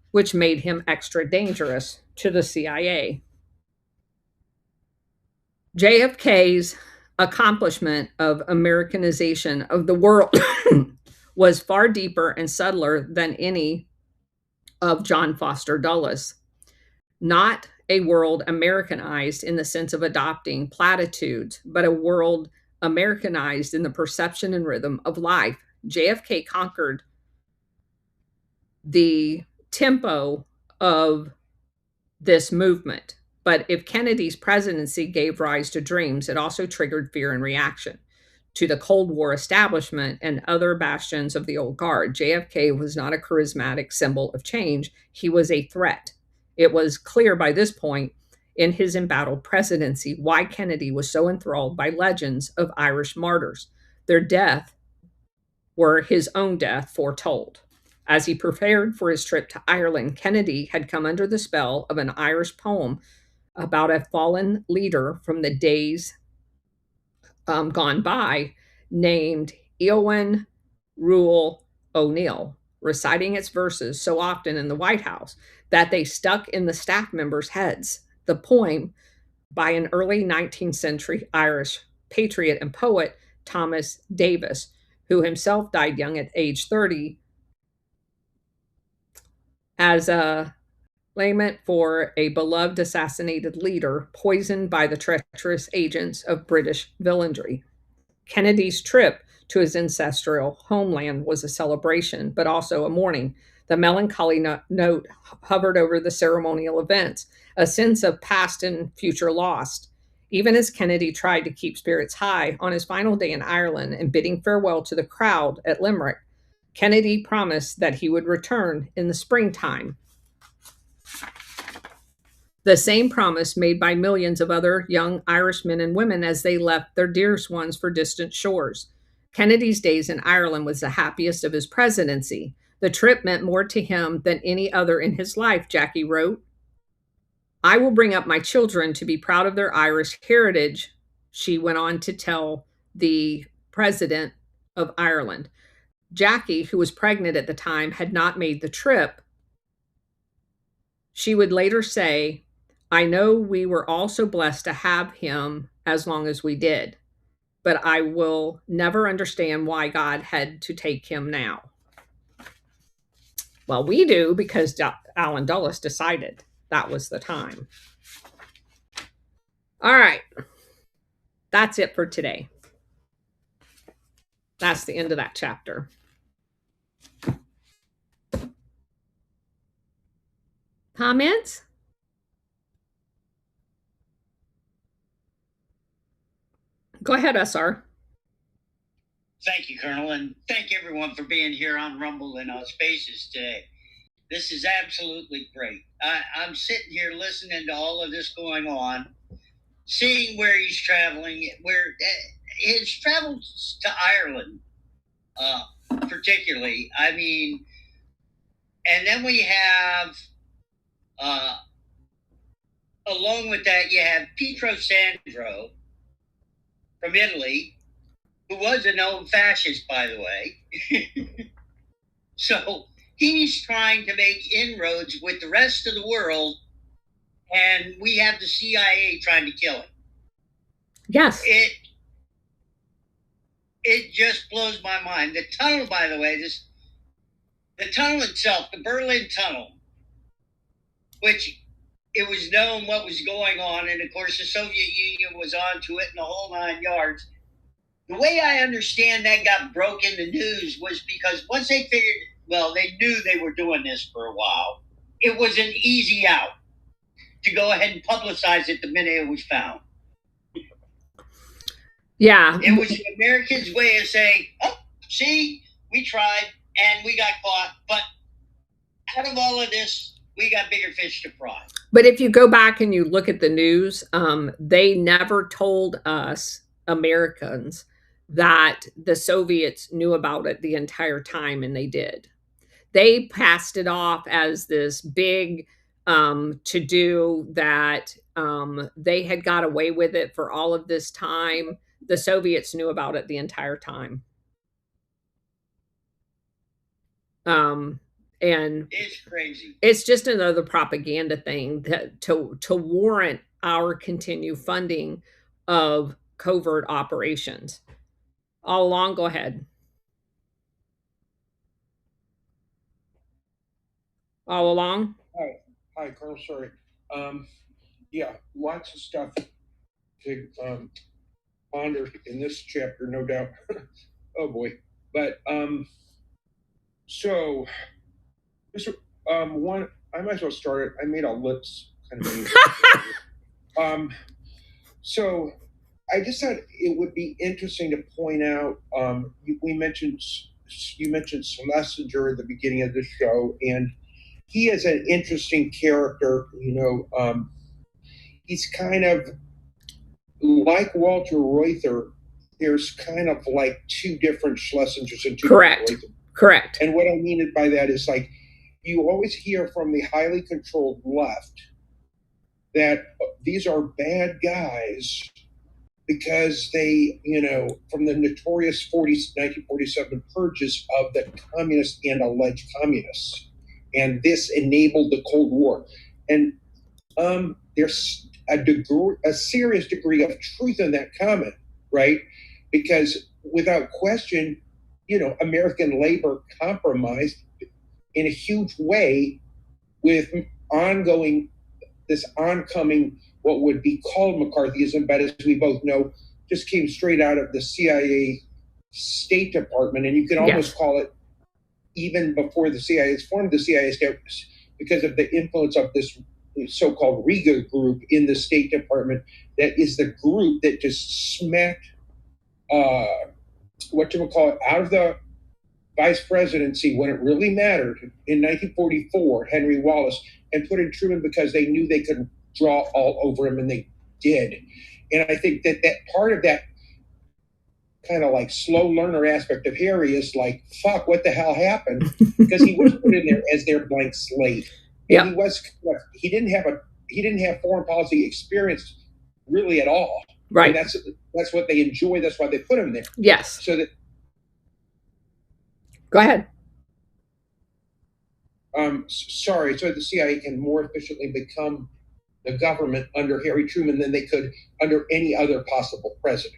which made him extra dangerous to the CIA. JFK's accomplishment of Americanization of the world was far deeper and subtler than any of John Foster Dulles. Not a world Americanized in the sense of adopting platitudes, but a world Americanized in the perception and rhythm of life. JFK conquered the tempo of this movement. But if Kennedy's presidency gave rise to dreams, it also triggered fear and reaction to the Cold War establishment and other bastions of the old guard. JFK was not a charismatic symbol of change. He was a threat. It was clear by this point in his embattled presidency why Kennedy was so enthralled by legends of Irish martyrs. Their death were his own death foretold. As he prepared for his trip to Ireland, Kennedy had come under the spell of an Irish poem about a fallen leader from the days gone by named Eowyn Rule O'Neill, reciting its verses so often in the White House that they stuck in the staff members' heads. The poem, by an early 19th century Irish patriot and poet, Thomas Davis, who himself died young at age 30, as a lament for a beloved assassinated leader poisoned by the treacherous agents of British villainy. Kennedy's trip to his ancestral homeland was a celebration, but also a mourning. The melancholy note hovered over the ceremonial events, a sense of past and future lost. Even as Kennedy tried to keep spirits high on his final day in Ireland and bidding farewell to the crowd at Limerick, Kennedy promised that he would return in the springtime. The same promise made by millions of other young Irish men and women as they left their dearest ones for distant shores. Kennedy's days in Ireland was the happiest of his presidency. The trip meant more to him than any other in his life, Jackie wrote. "I will bring up my children to be proud of their Irish heritage," she went on to tell the president of Ireland. Jackie, who was pregnant at the time, had not made the trip. She would later say, "I know we were all so blessed to have him as long as we did." but I will never understand why God had to take him now. Well, we do because Alan Dulles decided that was the time. All right. That's it for today. That's the end of that chapter. Comments? Go ahead, SR. Thank you, Colonel, and thank everyone for being here on Rumble and on Spaces today. This is absolutely great. I'm sitting here listening to all of this going on, seeing where he's traveling, where his travels to Ireland, particularly. I mean, and then we have, along with that, you have Pietro Sandro from Italy, who was a known fascist, by the way. So he's trying to make inroads with the rest of the world, and we have the CIA trying to kill him. Yes. It just blows my mind. The tunnel, by the way, the tunnel itself, the Berlin Tunnel, which it was known what was going on, and of course the Soviet Union was onto it in the whole 9 yards. The way I understand that got broke in the news was because once they figured, well, they knew they were doing this for a while, it was an easy out to go ahead and publicize it the minute it was found. Yeah. It was the Americans' way of saying, oh, see, we tried and we got caught, but out of all of this, we got bigger fish to fry. But if you go back and you look at the news, they never told us Americans that the Soviets knew about it the entire time, and they did. They passed it off as this big to-do that they had got away with it for all of this time. The Soviets knew about it the entire time. And it's crazy. It's just another propaganda thing to warrant our continued funding of covert operations. All along, go ahead. All along? Hi, Colonel. Sorry. Yeah, lots of stuff to ponder in this chapter, no doubt. Oh boy. But so this one, I might as well start it. I made a list kind of. So I just thought it would be interesting to point out. You mentioned Schlesinger at the beginning of the show, and he is an interesting character. He's kind of like Walter Reuther. There's kind of like two different Schlesingers and two Correct. different Reuther. Correct. And what I mean by that is, like, you always hear from the highly controlled left that these are bad guys because they, from the notorious 1947 purges of the communists and alleged communists. And this enabled the Cold War. And there's a serious degree of truth in that comment, right? Because without question, American labor compromised in a huge way with this oncoming, what would be called McCarthyism, but as we both know, just came straight out of the CIA State Department. And you can almost call it, even before the CIA is formed, the CIA established because of the influence of this so-called Riga group in the State Department. That is the group that just smacked out of the vice presidency when it really mattered in 1944, Henry Wallace, and put in Truman because they knew they could draw all over him, and they did. And I think that part of that kind of like slow learner aspect of Harry is like, fuck, what the hell happened? Because he was put in there as their blank slate. Yeah. He didn't have foreign policy experience really at all. Right. And that's what they enjoy. That's why they put him there. Yes. So that. Go ahead. Sorry. So the CIA can more efficiently become the government under Harry Truman than they could under any other possible president.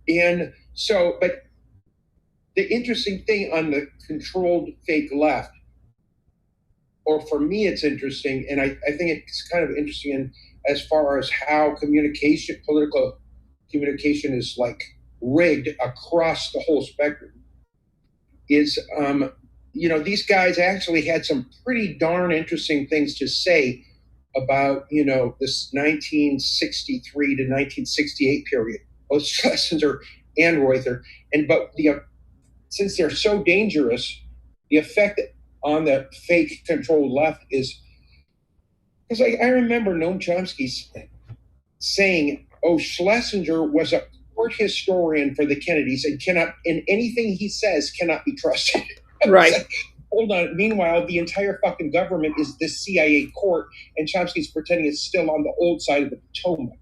And so, but the interesting thing on the controlled fake left, or for me, it's interesting, and I think it's kind of interesting in as far as how political communication is like rigged across the whole spectrum, is, these guys actually had some pretty darn interesting things to say about, this 1963 to 1968 period, both Schlesinger and Reuther. But since they're so dangerous, the effect on the fake controlled left is, because I remember Noam Chomsky saying, "Oh, Schlesinger was a court historian for the Kennedys and anything he says cannot be trusted." Right. Like, hold on. Meanwhile, the entire fucking government is this CIA court, and Chomsky's pretending it's still on the old side of the Potomac.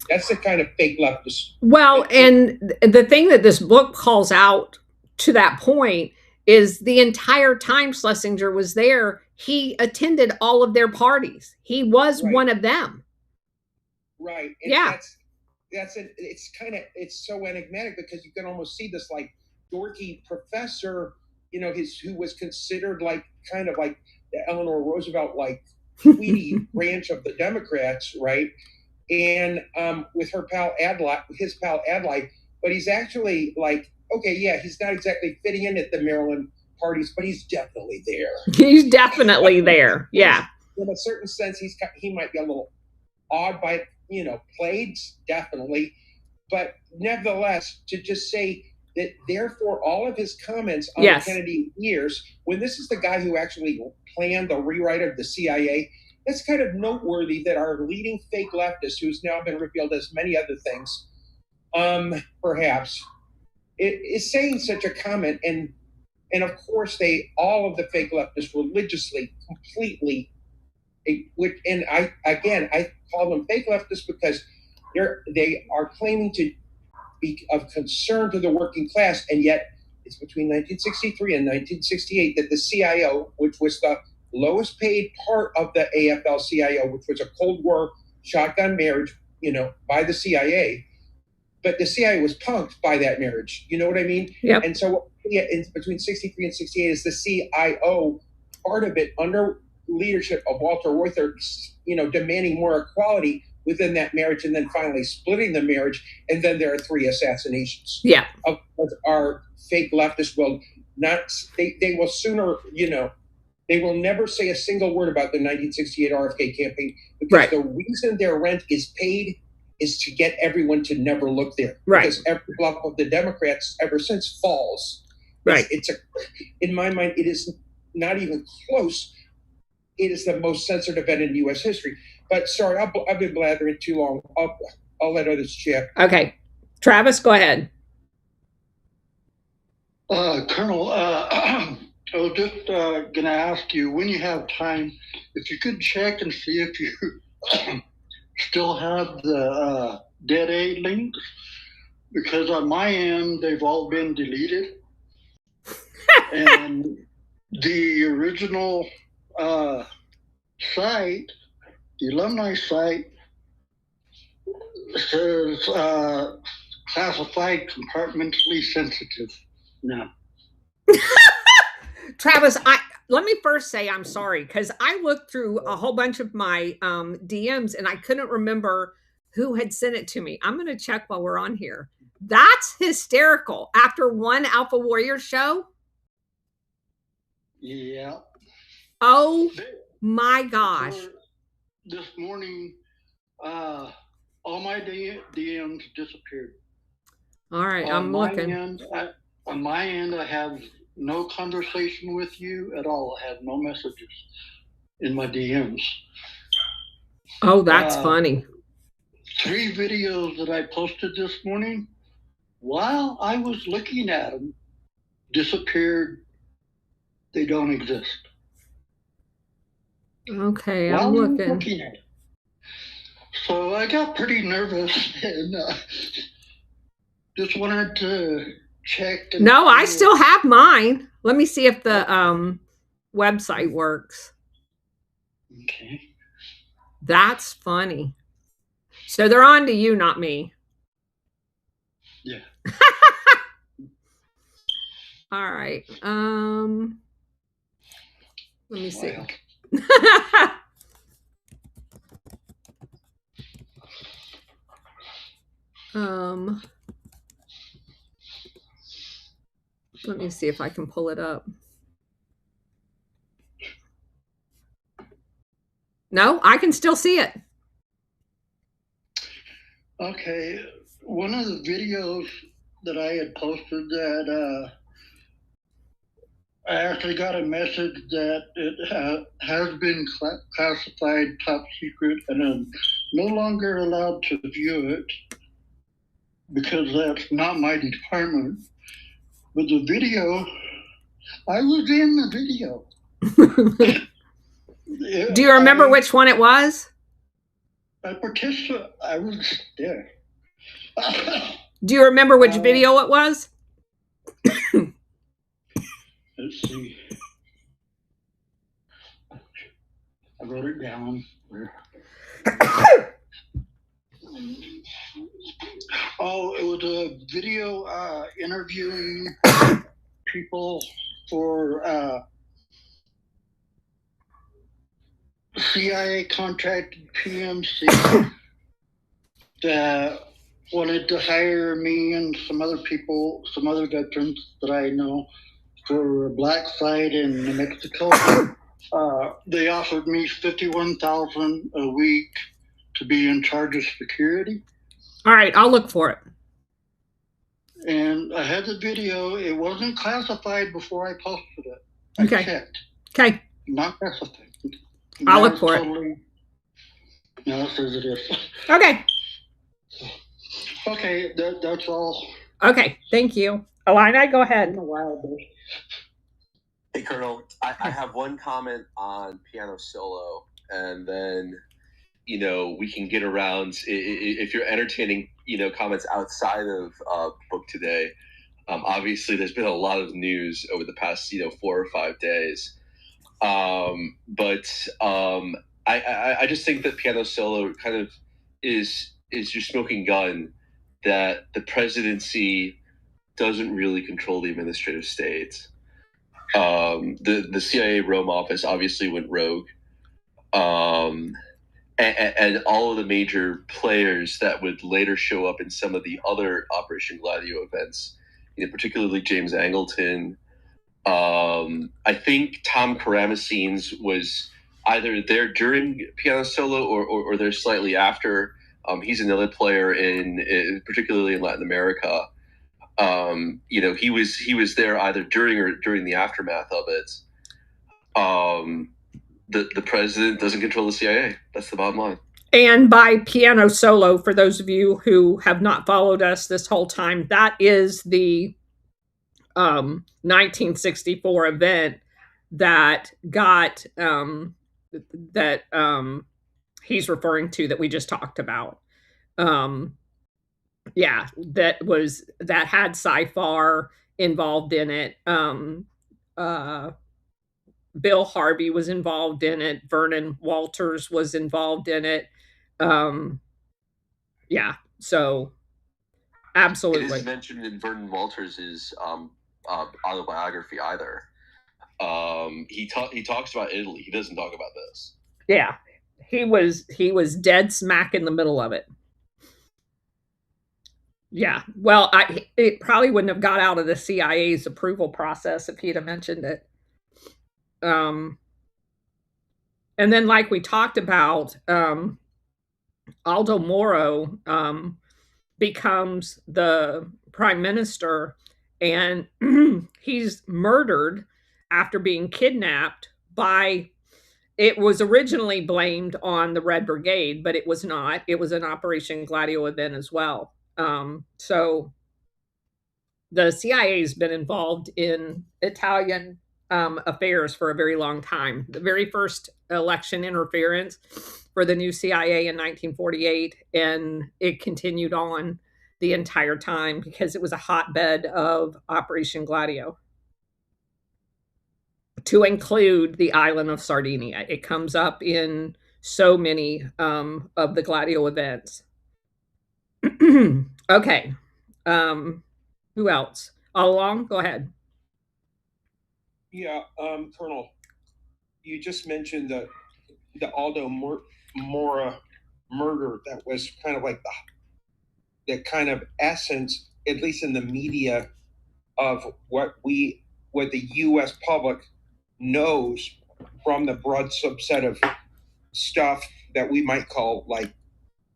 That's the kind of fake leftist. Well, and the thing that this book calls out to that point is the entire time Schlesinger was there, he attended all of their parties. He was one of them. Right. And yeah. It's so enigmatic because you can almost see this like dorky professor, who was considered like kind of like the Eleanor Roosevelt, like Tweety branch of the Democrats, right? And with his pal Adlai, but he's actually like, okay, yeah, he's not exactly fitting in at the Maryland parties, but he's definitely there. He's definitely there. Yeah. In a certain sense, he might be a little odd by, played, definitely. But nevertheless, to just say that therefore all of his comments on the Kennedy years, when this is the guy who actually planned the rewrite of the CIA, that's kind of noteworthy that our leading fake leftist, who's now been revealed as many other things, perhaps, is saying such a comment. And of course, all of the fake leftists religiously, completely, and I call them fake leftists because they are claiming to be of concern to the working class, and yet it's between 1963 and 1968 that the CIO, which was the lowest paid part of the AFL-CIO, which was a Cold War shotgun marriage, by the CIA, but the CIA was punked by that marriage. You know what I mean? Yep. And so between 63 and 68 is the CIO part of it under leadership of Walter Reuther, demanding more equality within that marriage, and then finally splitting the marriage. And then there are 3 assassinations. Yeah. Of our fake leftists will not, they will sooner, they will never say a single word about the 1968 RFK campaign because the reason their rent is paid is to get everyone to never look there. Right. Because every block of the Democrats ever since falls. Right. In my mind, it is not even close. It is the most censored event in U.S. history. But sorry, I've been blathering too long. I'll let others chat. Okay. Travis, go ahead. Colonel, I was just going to ask you, when you have time, if you could check and see if you still have the Dead A links, because on my end, they've all been deleted. And the original site, the alumni site, says classified compartmentally sensitive now. Travis, let me first say I'm sorry, because I looked through a whole bunch of my DMs and I couldn't remember who had sent it to me. I'm going to check while we're on here. That's hysterical. After one Alpha Warrior show? Yeah. Oh my gosh. This morning, all my DMs disappeared. All right, I'm looking. On my end, I have no conversation with you at all. I have no messages in my DMs. Oh, that's funny. 3 videos that I posted this morning, while I was looking at them, disappeared. They don't exist. Okay, I'm looking at it. So I got pretty nervous and just wanted to check. No, I still have mine. Let me see if the website works. Okay. That's funny. So they're on to you, not me. All right. Let me see. Let me see if I can pull it up. No, I can still see it. Okay. One of the videos that I had posted that I actually got a message that it has been classified top secret and I'm no longer allowed to view it because that's not my department. But the video, I was in the video. Do you remember which one it was? I participated. I was there. Do you remember which video it was? Let's see. I wrote it down. Oh, it was a video interviewing people for CIA contracted PMC that wanted to hire me and some other people, some other veterans that I know for a black site in New Mexico. They offered me $51,000 a week to be in charge of security. All right, I'll look for it. And I had the video. It wasn't classified before I posted it. Okay. I checked. Okay. Not classified. I'll look for it. No, it says it is. Okay. Okay, that's all. Okay, thank you. Alina, go ahead. Hey, Colonel, I have one comment on piano solo, and then, we can get around, if you're entertaining, comments outside of book today. Obviously, there's been a lot of news over the past, 4 or 5 days. But I just think that piano solo kind of is your smoking gun, that the presidency doesn't really control the administrative state. The CIA Rome office obviously went rogue. And all of the major players that would later show up in some of the other Operation Gladio events, particularly James Angleton. I think Tom Karamesines was either there during piano solo or there slightly after. He's another player particularly in Latin America. He was there either during or during the aftermath of it. The president doesn't control the CIA. That's the bottom line. And by piano solo, for those of you who have not followed us this whole time, that is the 1964 event that got he's referring to, that we just talked about. Yeah, that had Sci-Far involved in it. Bill Harvey was involved in it. Vernon Walters was involved in it. Yeah, so absolutely. It isn't mentioned in Vernon Walters' autobiography either. He talks about Italy. He doesn't talk about this. Yeah, he was dead smack in the middle of it. Yeah, well, it probably wouldn't have got out of the CIA's approval process if he'd have mentioned it. And then, like we talked about, Aldo Moro becomes the prime minister, and he's murdered after being kidnapped by, it was originally blamed on the Red Brigade, but it was not. It was an Operation Gladio event as well. So the CIA has been involved in Italian affairs for a very long time. The very first election interference for the new CIA in 1948, and it continued on the entire time because it was a hotbed of Operation Gladio, to include the island of Sardinia. It comes up in so many of the Gladio events. Okay. Who else? All along? Go ahead. Yeah, Colonel, you just mentioned the Aldo Mora murder. That was kind of like the kind of essence, at least in the media, of what the U.S. public knows from the broad subset of stuff that we might call like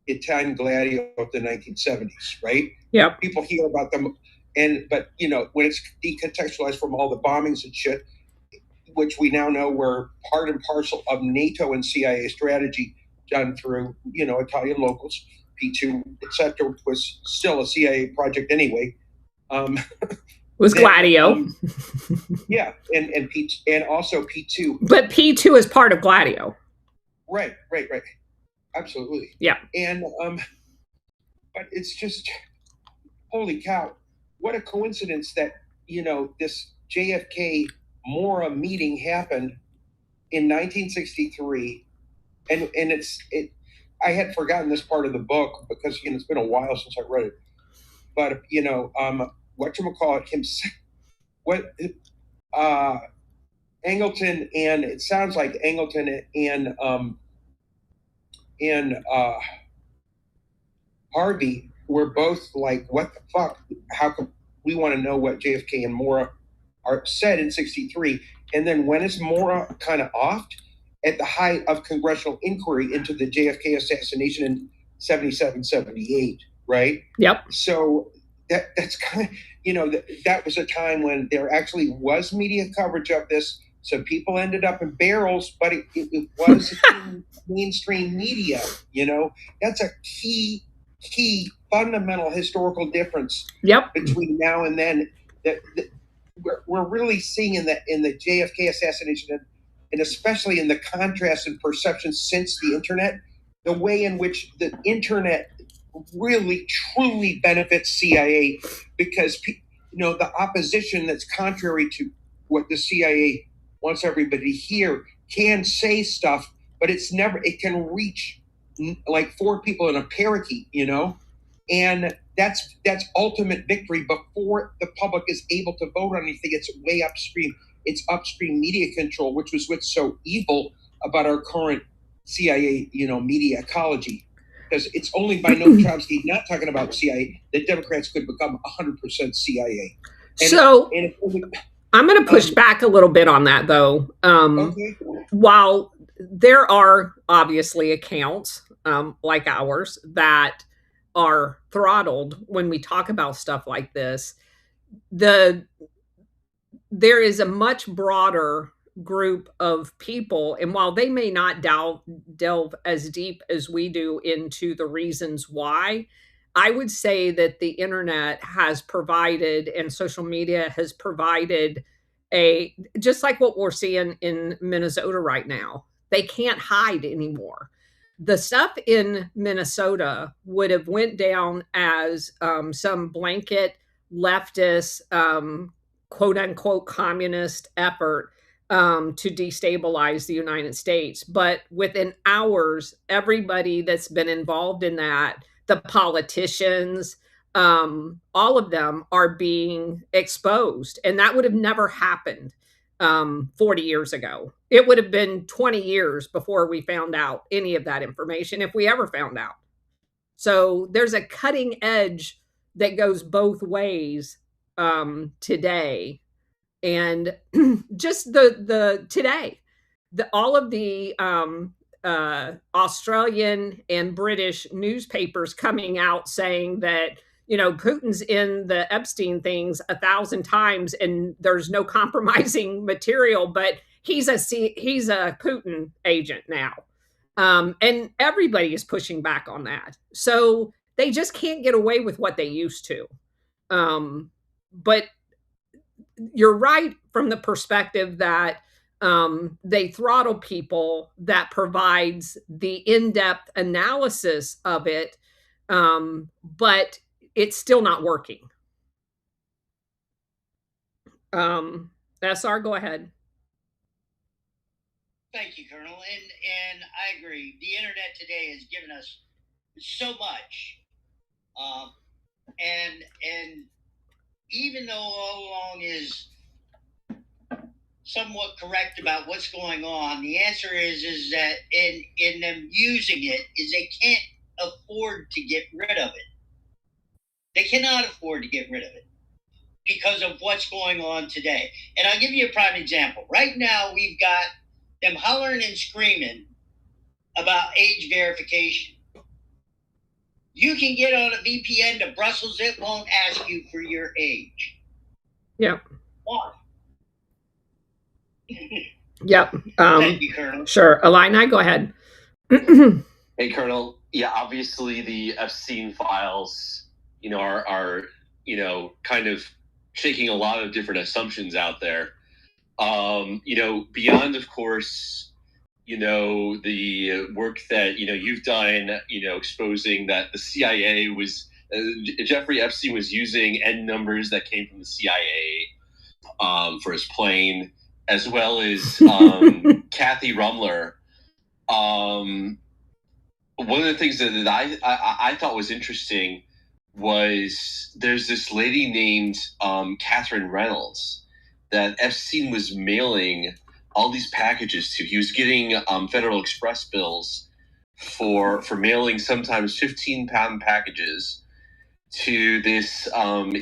Italian Gladio of the 1970s, right? Yep. People hear about them, but when it's decontextualized from all the bombings and shit, which we now know were part and parcel of NATO and CIA strategy done through Italian locals, P2, etc., was still a CIA project anyway. Was Gladio. Yeah, and P and also P2. But P2 is part of Gladio. Right. Absolutely. Yeah. And but it's just holy cow, what a coincidence that this JFK Mora meeting happened in 1963, and I had forgotten this part of the book because it's been a while since I read it. But whatchamacallit, Angleton, and it sounds like Angleton and Harvey were both like, what the fuck? How come we want to know what JFK and Mora said in 63? And then when is Mora kind of offed? At the height of congressional inquiry into the JFK assassination in 77, 78, right? Yep. So that's kind of, that was a time when there actually was media coverage of this. So people ended up in barrels, but it was mainstream media. That's a key fundamental historical difference. Yep. Between now and then that we're really seeing in the JFK assassination, and especially in the contrast and perception since the internet, the way in which the internet really truly benefits CIA, because the opposition that's contrary to what the CIA wants everybody to hear can say stuff, but it can reach like 4 people in a parakeet, and that's ultimate victory before the public is able to vote on anything. It's way upstream. It's upstream media control, which was what's so evil about our current CIA, media ecology. Because it's only by Noam Chomsky not talking about CIA that Democrats could become 100% CIA. I'm going to push back a little bit on that, though. Okay. While there are obviously accounts like ours that are throttled when we talk about stuff like this, there is a much broader group of people, and while they may not delve as deep as we do into the reasons why, I would say that the internet has provided, and social media has provided, just like what we're seeing in Minnesota right now. They can't hide anymore. The stuff in Minnesota would have went down as some blanket leftist, quote unquote, communist effort to destabilize the United States. But within hours, everybody that's been involved in that, the politicians, all of them are being exposed. And that would have never happened 40 years ago. It would have been 20 years before we found out any of that information, if we ever found out. So there's a cutting edge that goes both ways today. And just the today, all of the Australian and British newspapers coming out saying that Putin's in the Epstein things 1,000 times and there's no compromising material, but he's a Putin agent now, and everybody is pushing back on that. So they just can't get away with what they used to. But you're right from the perspective that they throttle people that provides the in-depth analysis of it, but it's still not working. SR, go ahead. Thank you, Colonel. And I agree. The internet today has given us so much. And even though all along is somewhat correct about what's going on, the answer is that in them using it is they can't afford to get rid of it. They cannot afford to get rid of it because of what's going on today. And I'll give you a prime example. Right now, we've got them hollering and screaming about age verification. You can get on a VPN to Brussels, it won't ask you for your age. Yep. Why? Yep. Thank you, Colonel. Sure. Illini, go ahead. Hey, Colonel. Yeah, obviously the Epstein files, are kind of shaking a lot of different assumptions out there. Beyond, of course, the work that, you've done, exposing that the CIA was, Jeffrey Epstein was using N numbers that came from the CIA for his plane, as well as Kathy Rumler. One of the things that I thought was interesting was there's this lady named Catherine Reynolds that Epstein was mailing all these packages to. He was getting Federal Express bills for mailing sometimes 15-pound packages to this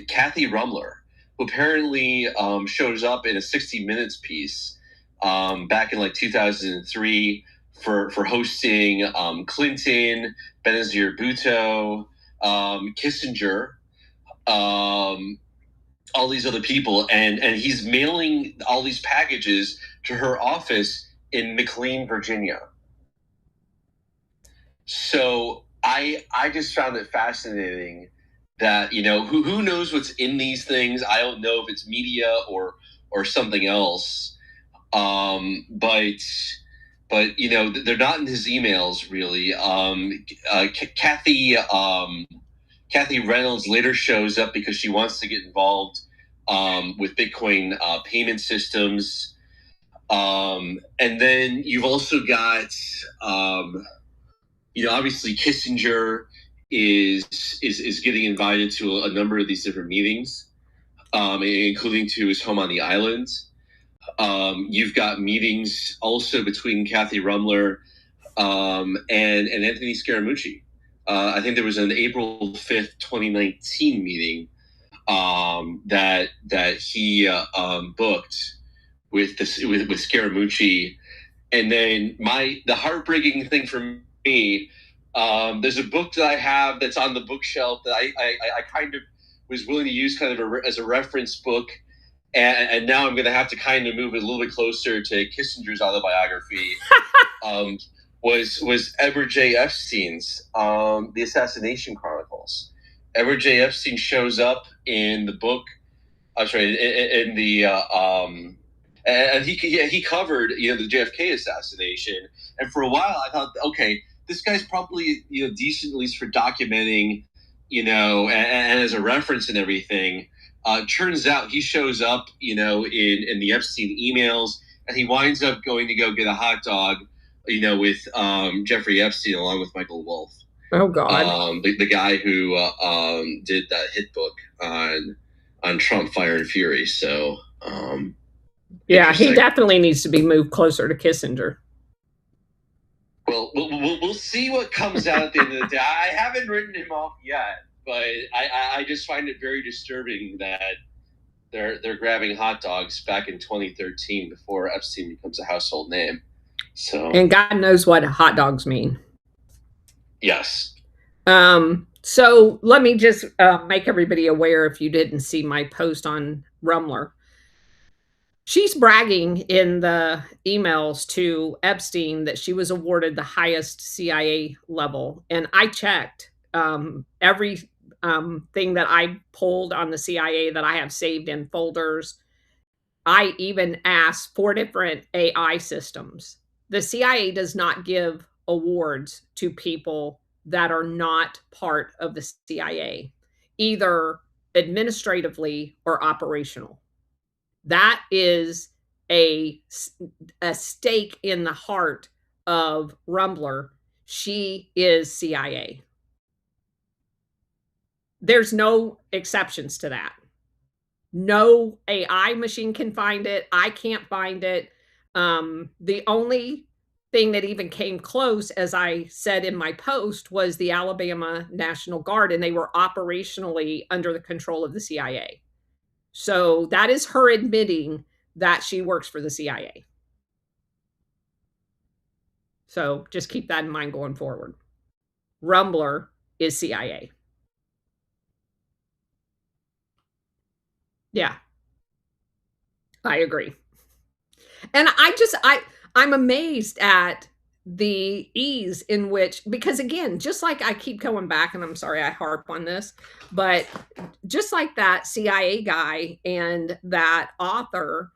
Kathy Rumler, who apparently shows up in a 60 Minutes piece back in like 2003 for hosting Clinton, Benazir Bhutto, Kissinger, all these other people, and he's mailing all these packages to her office in McLean, Virginia. So I just found it fascinating that, who knows what's in these things. I don't know if it's media or something else. But they're not in his emails really. Kathy Reynolds later shows up because she wants to get involved with Bitcoin payment systems. And then you've also got, obviously Kissinger is getting invited to a number of these different meetings, including to his home on the island. You've got meetings also between Kathy Rumler and Anthony Scaramucci. I think there was an April 5th, 2019 meeting that he booked with Scaramucci. And then the heartbreaking thing for me, there's a book that I have that's on the bookshelf that I kind of was willing to use kind of as a reference book. And now I'm going to have to kind of move it a little bit closer to Kissinger's autobiography. Was Edward J. Epstein's The Assassination Chronicles. Edward J. Epstein shows up in the book. I'm sorry, in the and he covered the JFK assassination. And for a while, I thought, okay, this guy's probably decent at least for documenting, and as a reference and everything. Turns out he shows up, in the Epstein emails, and he winds up going to go get a hot dog, with Jeffrey Epstein along with Michael Wolff. Oh God, the guy who did that hit book on Trump, Fire and Fury. So yeah, he definitely needs to be moved closer to Kissinger. Well, we'll see what comes out at the end of the day. I haven't written him off yet. But I just find it very disturbing that they're grabbing hot dogs back in 2013 before Epstein becomes a household name. So, and God knows what hot dogs mean. Yes. So let me just make everybody aware, if you didn't see my post on Rumler. She's bragging in the emails to Epstein that she was awarded the highest CIA level. And I checked every thing that I pulled on the CIA that I have saved in folders. I even asked 4 different AI systems. The CIA does not give awards to people that are not part of the CIA, either administratively or operational. That is a stake in the heart of Rumler. She is CIA. There's no exceptions to that. No AI machine can find it. I can't find it. The only thing that even came close, as I said in my post, was the Alabama National Guard, and they were operationally under the control of the CIA. So that is her admitting that she works for the CIA. So just keep that in mind going forward. Rumbler is CIA. Yeah, I agree. And I'm amazed at the ease in which, because again, just like I keep going back, and I'm sorry I harp on this, but just like that CIA guy and that author,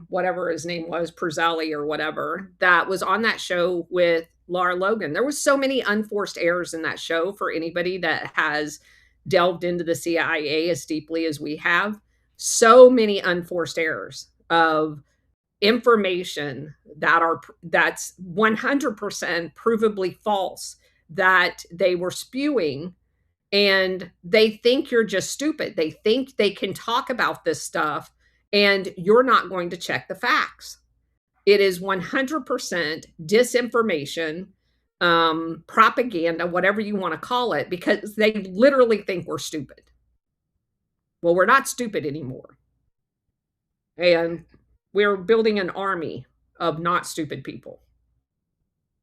whatever his name was, Perzelli or whatever, that was on that show with Laura Logan. There was so many unforced errors in that show for anybody that has delved into the CIA as deeply as we have. So many unforced errors of information that's 100% provably false that they were spewing, and they think you're just stupid. They think they can talk about this stuff and you're not going to check the facts. It is 100% disinformation, propaganda, whatever you want to call it, because they literally think we're stupid. Well, we're not stupid anymore. And we're building an army of not stupid people.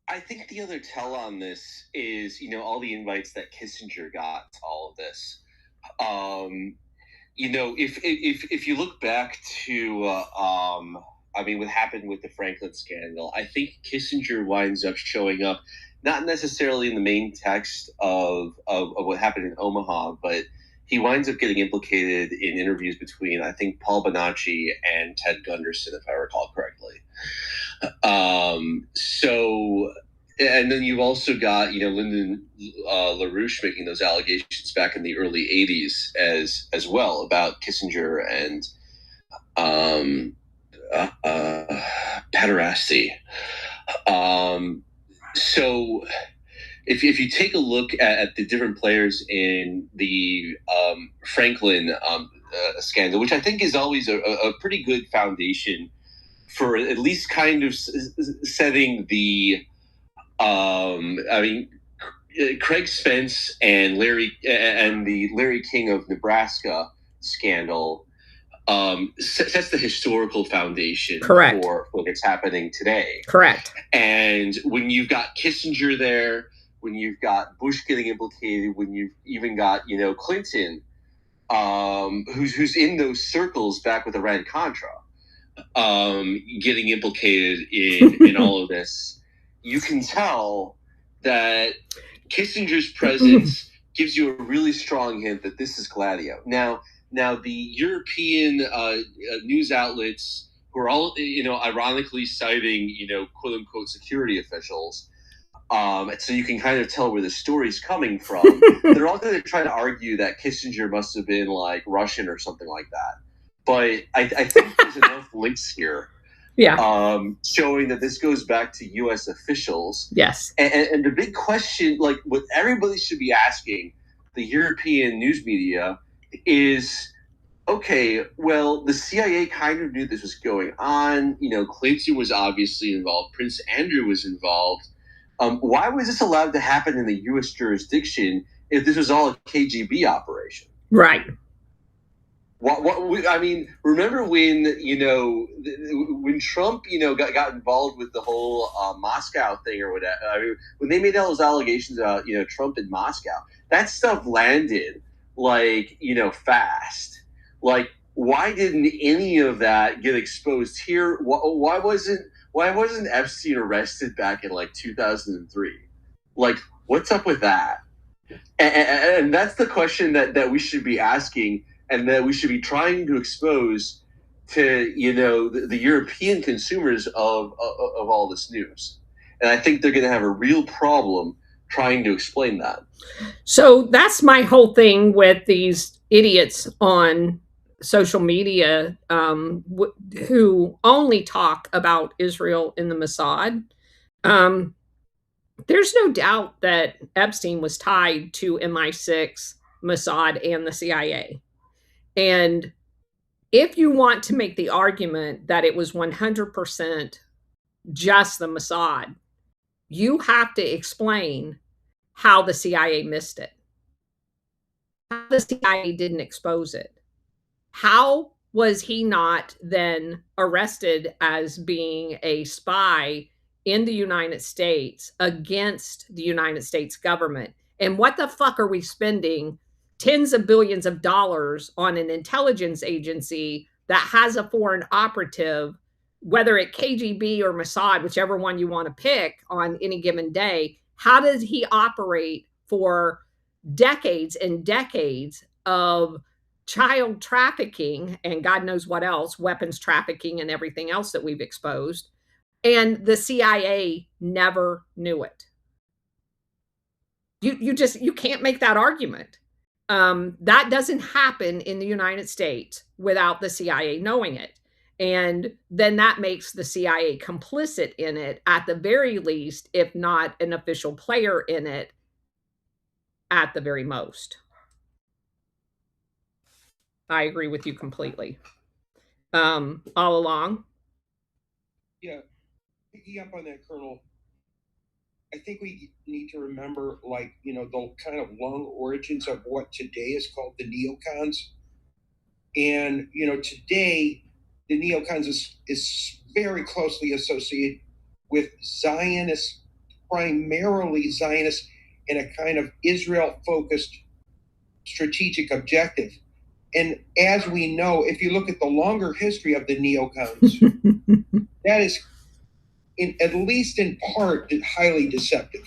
I think the other tell on this is, all the invites that Kissinger got to all of this. If you look back to, what happened with the Franklin scandal, I think Kissinger winds up showing up, not necessarily in the main text of what happened in Omaha, but he winds up getting implicated in interviews between, I think, Paul Bonacci and Ted Gunderson, if I recall correctly. And then you've also got, Lyndon LaRouche making those allegations back in the early 80s as well about Kissinger and pederasty. So if you take a look at the different players in the Franklin scandal, which I think is always a pretty good foundation for at least kind of setting the Craig Spence and the Larry King of Nebraska scandal sets the historical foundation Correct. for what's happening today. Correct. And when you've got Kissinger there, when you've got Bush getting implicated, when you've even got Clinton, who's in those circles back with Iran-Contra, getting implicated in all of this, you can tell that Kissinger's presence gives you a really strong hint that this is Gladio. Now the European news outlets, who are all ironically citing quote unquote security officials, so you can kind of tell where the story's coming from. They're all going to try to argue that Kissinger must have been like Russian or something like that. But I think there's enough links here, showing that this goes back to U.S. officials. Yes. And the big question, like what everybody should be asking the European news media is, okay, well, the CIA kind of knew this was going on. Clinton was obviously involved. Prince Andrew was involved. Why was this allowed to happen in the U.S. jurisdiction if this was all a KGB operation? Right. Remember when when Trump got involved with the whole Moscow thing or whatever? When they made all those allegations about Trump in Moscow, that stuff landed fast. Like, why didn't any of that get exposed here? Why wasn't Epstein arrested back in 2003? Like, what's up with that? And that's the question that we should be asking, and that we should be trying to expose to the European consumers of all this news. And I think they're going to have a real problem trying to explain that. So that's my whole thing with these idiots on social media who only talk about Israel and the Mossad. There's no doubt that Epstein was tied to MI6, Mossad, and the CIA. And if you want to make the argument that it was 100% just the Mossad, you have to explain how the CIA missed it, how the CIA didn't expose it. How was he not then arrested as being a spy in the United States against the United States government? And what the fuck are we spending tens of billions of dollars on an intelligence agency that has a foreign operative, whether it KGB or Mossad, whichever one you want to pick on any given day? How does he operate for decades and decades of child trafficking and God knows what else, weapons trafficking and everything else that we've exposed, and the CIA never knew it? You can't make that argument. That doesn't happen in the United States without the CIA knowing it. And then that makes the CIA complicit in it at the very least, if not an official player in it at the very most. I agree with you completely. All along. Yeah, picking up on that, Colonel, I think we need to remember, like, the kind of long origins of what today is called the neocons. And, today, the neocons is very closely associated with Zionists, primarily Zionists, in a kind of Israel-focused strategic objective. And as we know, if you look at the longer history of the neocons, that is, at least in part, highly deceptive,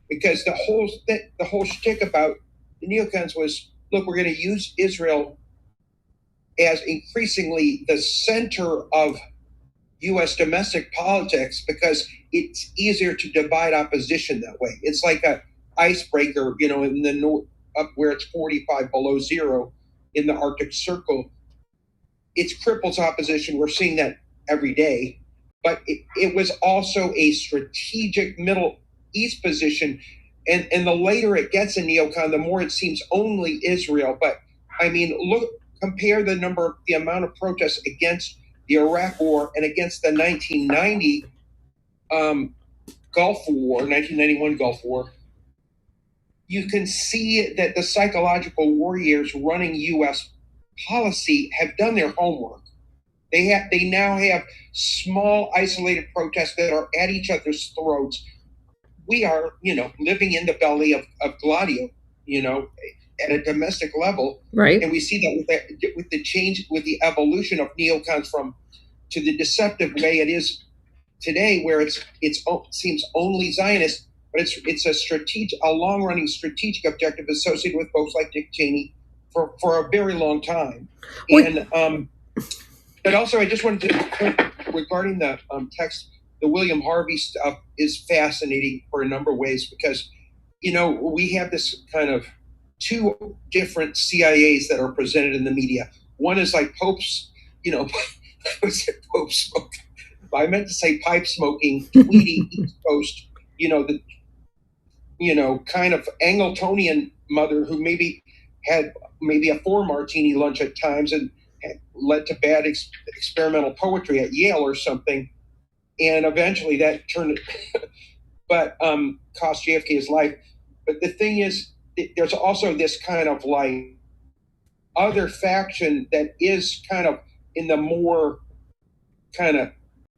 because the whole shtick about the neocons was, look, we're going to use Israel as increasingly the center of U.S. domestic politics because it's easier to divide opposition that way. It's like a icebreaker, in the north, up where it's 45 below zero in the Arctic Circle. It cripples opposition. We're seeing that every day. But it was also a strategic Middle East position. And the later it gets in neocon, the more it seems only Israel. But I mean, compare the amount of protests against the Iraq War and against the 1990 Gulf War, 1991 Gulf War. You can see that the psychological warriors running U.S. policy have done their homework. They now have small, isolated protests that are at each other's throats. We are, living in the belly of Gladio, at a domestic level. Right. And we see that with the change, with the evolution of neocons to the deceptive way it is today, where it seems only Zionist, but it's a long-running strategic objective associated with folks like Dick Cheney for a very long time. And but also, I just wanted to point regarding the text, the William Harvey stuff is fascinating for a number of ways because, we have this kind of two different CIAs that are presented in the media. One is like Pope's, Pope smoking. I meant to say pipe smoking, tweety East Coast, kind of Angletonian mother who maybe had a 4 martini lunch at times and led to bad experimental poetry at Yale or something, and eventually that turned, but cost JFK his life. But the thing is, there's also this kind of like other faction that is kind of in the more kind of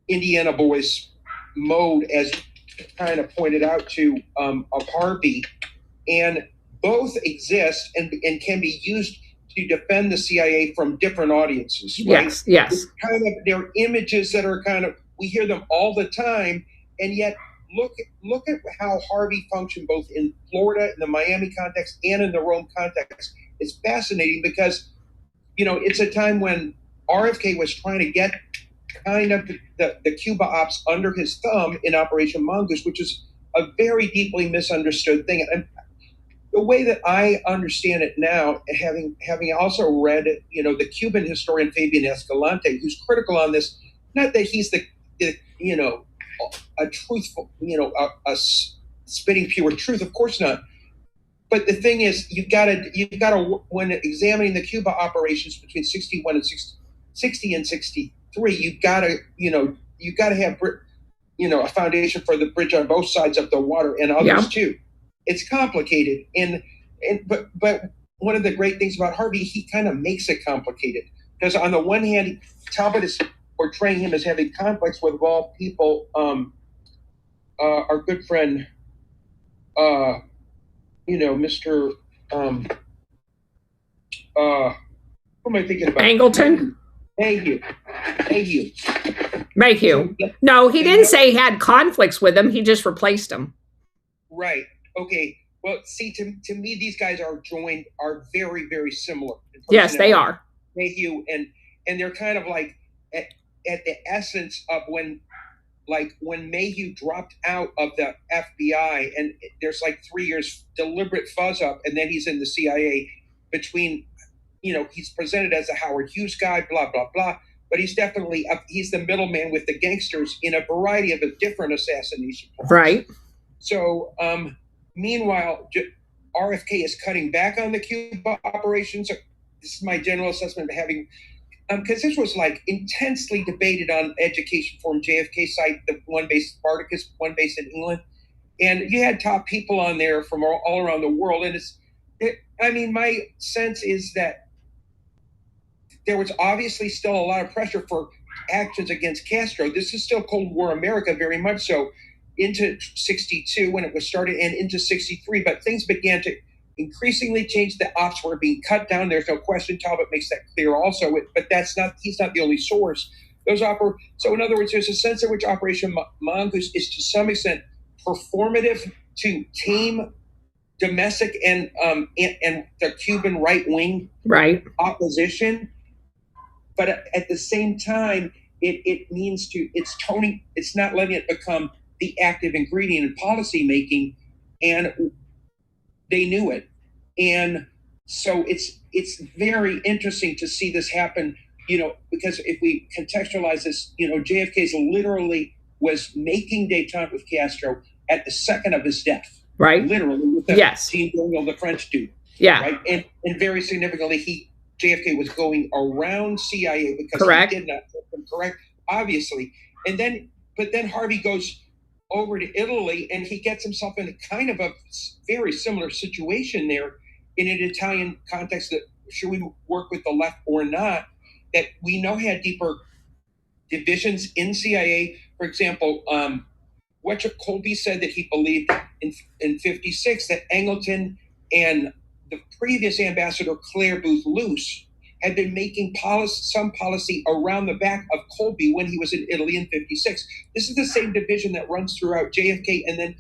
Indiana boys mode, as kind of pointed out to of Harvey, and both exist and can be used to defend the CIA from different audiences. Right? Yes. It's kind of, they're images that are kind of, we hear them all the time, and yet look at how Harvey functioned both in Florida, in the Miami context, and in the Rome context. It's fascinating because, it's a time when RFK was trying to get kind of the Cuba ops under his thumb in Operation Mongoose, which is a very deeply misunderstood thing. And the way that I understand it now, having also read, the Cuban historian Fabian Escalante, who's critical on this, not that he's a truthful, a spitting pure truth, of course not. But the thing is, you've got to when examining the Cuba operations between 61 and 60 and 63, you gotta have a foundation for the bridge on both sides of the water and others too. It's complicated, but one of the great things about Harvey, he kind of makes it complicated, because on the one hand, Talbot is portraying him as having conflicts with, of all people, our good friend, Mr. Who am I thinking about? Angleton? Mayhew. No, he didn't say he had conflicts with him. He just replaced him. Right. Okay. Well, see, to me, these guys are very, very similar. Yes, they are. Mayhew and they're kind of like at the essence of when Mayhew dropped out of the FBI, and there's like 3 years deliberate fuzz up, and then he's in the CIA between, he's presented as a Howard Hughes guy, blah, blah, blah. But he's definitely he's the middleman with the gangsters in a variety of different assassination plots. Right. So, meanwhile, RFK is cutting back on the Cuba operations. This is my general assessment of having, because this was like intensely debated on Education Forum JFK site, the one based Spartacus, one based in England, and you had top people on there from all around the world. And my sense is that there was obviously still a lot of pressure for actions against Castro. This is still Cold War America, very much so, into 62 when it was started and into 63. But things began to increasingly change. The ops were being cut down. There's no question. Talbot makes that clear also. But he's not the only source. So in other words, there's a sense in which Operation Mongoose is to some extent performative to tame domestic and the Cuban right-wing opposition. But at the same time, it means it's not letting it become the active ingredient in policy making, and they knew it. And so it's very interesting to see this happen, because if we contextualize this, JFK literally was making detente with Castro at the second of his death. Right. Literally, with the Jean Daniel, the French dude. Yeah. Right. And very significantly, JFK was going around CIA because he did not get them correct, obviously. But then Harvey goes over to Italy, and he gets himself in kind of a very similar situation there in an Italian context that, should we work with the left or not, that we know had deeper divisions in CIA. For example, Colby said that he believed in 56 that Angleton and the previous ambassador, Claire Booth Luce, had been making some policy around the back of Colby when he was in Italy in 56. This is the same division that runs throughout JFK and then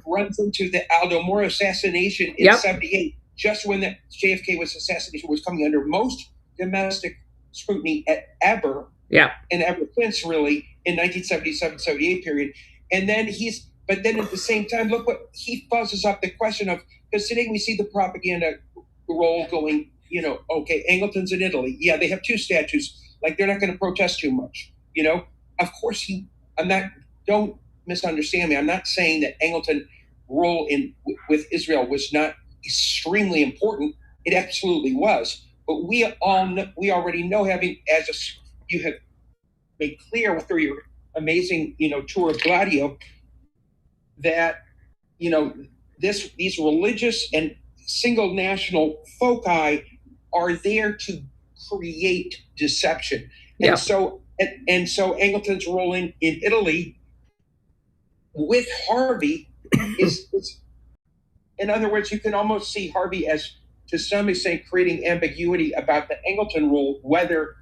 runs into the Aldo Moro assassination in 78, just when the JFK assassination was coming under most domestic scrutiny ever, and ever since, really, in 1977-78 period. And then but then at the same time, look what he fuzzes up the question of, because today we see the propaganda role going, okay, Angleton's in Italy. Yeah, they have two statues. Like, they're not going to protest too much. Of course don't misunderstand me. I'm not saying that Angleton's role with Israel was not extremely important. It absolutely was. But we already know, you have made clear through your amazing, tour of Gladio, that, these religious and single national foci are there to create deception. And so Angleton's role in Italy with Harvey is, in other words, you can almost see Harvey as, to some extent, creating ambiguity about the Angleton role, whether,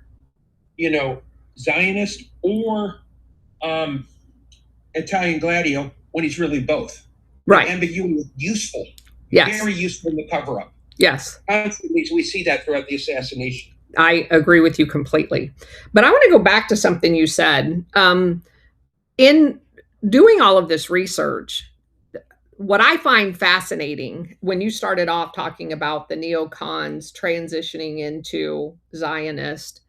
Zionist or Italian Gladio, when he's really both. Right. The ambiguity is useful. Yes. Very useful in the cover-up. Yes. Constantly, we see that throughout the assassination. I agree with you completely. But I want to go back to something you said. In doing all of this research, what I find fascinating, when you started off talking about the neocons transitioning into Zionist,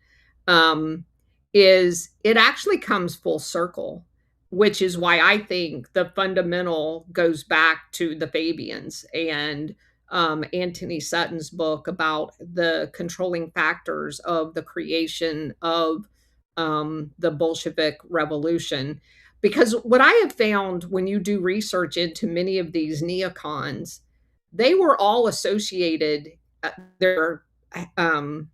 is it actually comes full circle, which is why I think the fundamental goes back to the Fabians and Anthony Sutton's book about the controlling factors of the creation of the Bolshevik Revolution. Because what I have found when you do research into many of these neocons, they were all associated, their um,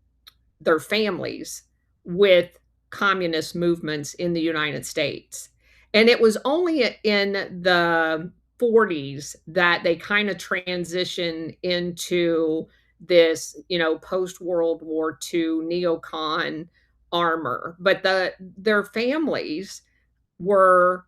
their families, with communist movements in the United States. And it was only in the 40s that they kind of transitioned into this, post World War II neocon armor. But their families were,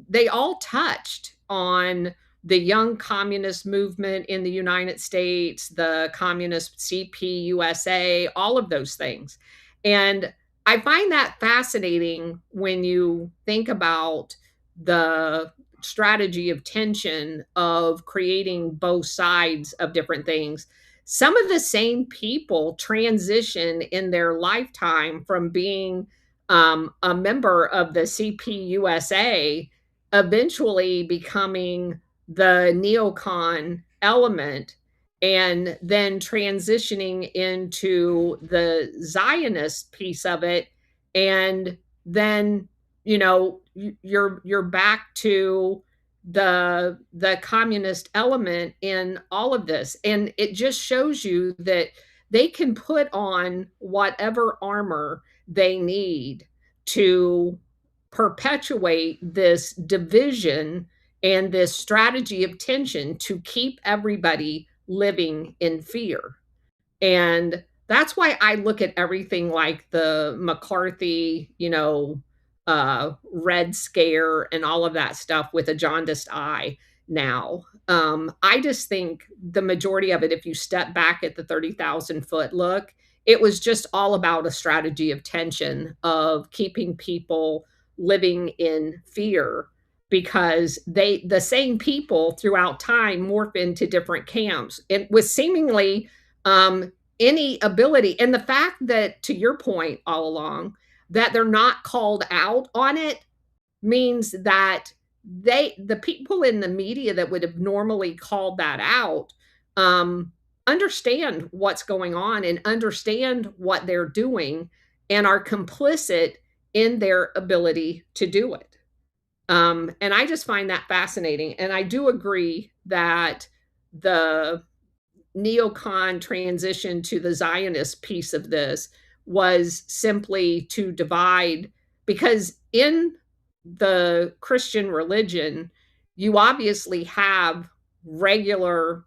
they all touched on the young communist movement in the United States, the communist CPUSA, all of those things. And I find that fascinating when you think about the strategy of tension of creating both sides of different things. Some of the same people transition in their lifetime from being a member of the CPUSA, eventually becoming the neocon element, and then transitioning into the Zionist piece of it. And then, you're back to the communist element in all of this. And it just shows you that they can put on whatever armor they need to perpetuate this division and this strategy of tension to keep everybody living in fear. And that's why I look at everything like the McCarthy, Red Scare and all of that stuff with a jaundiced eye now. I just think the majority of it, if you step back at the 30,000-foot look, it was just all about a strategy of tension, of keeping people living in fear, because the same people throughout time morph into different camps and with seemingly any ability. And the fact that, to your point all along, that they're not called out on it means that the people in the media that would have normally called that out understand what's going on and understand what they're doing and are complicit in their ability to do it. And I just find that fascinating. And I do agree that the neocon transition to the Zionist piece of this was simply to divide, because in the Christian religion, you obviously have regular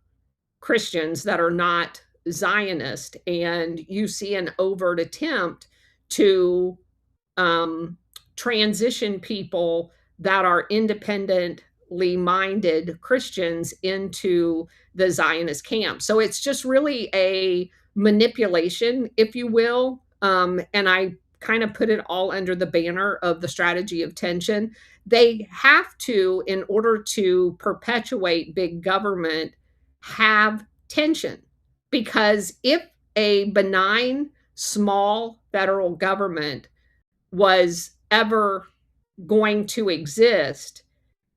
Christians that are not Zionist, and you see an overt attempt to transition people that are independently minded Christians into the Zionist camp. So it's just really a manipulation, if you will. And I kind of put it all under the banner of the strategy of tension. They have to, in order to perpetuate big government, have tension. Because if a benign, small federal government was ever going to exist,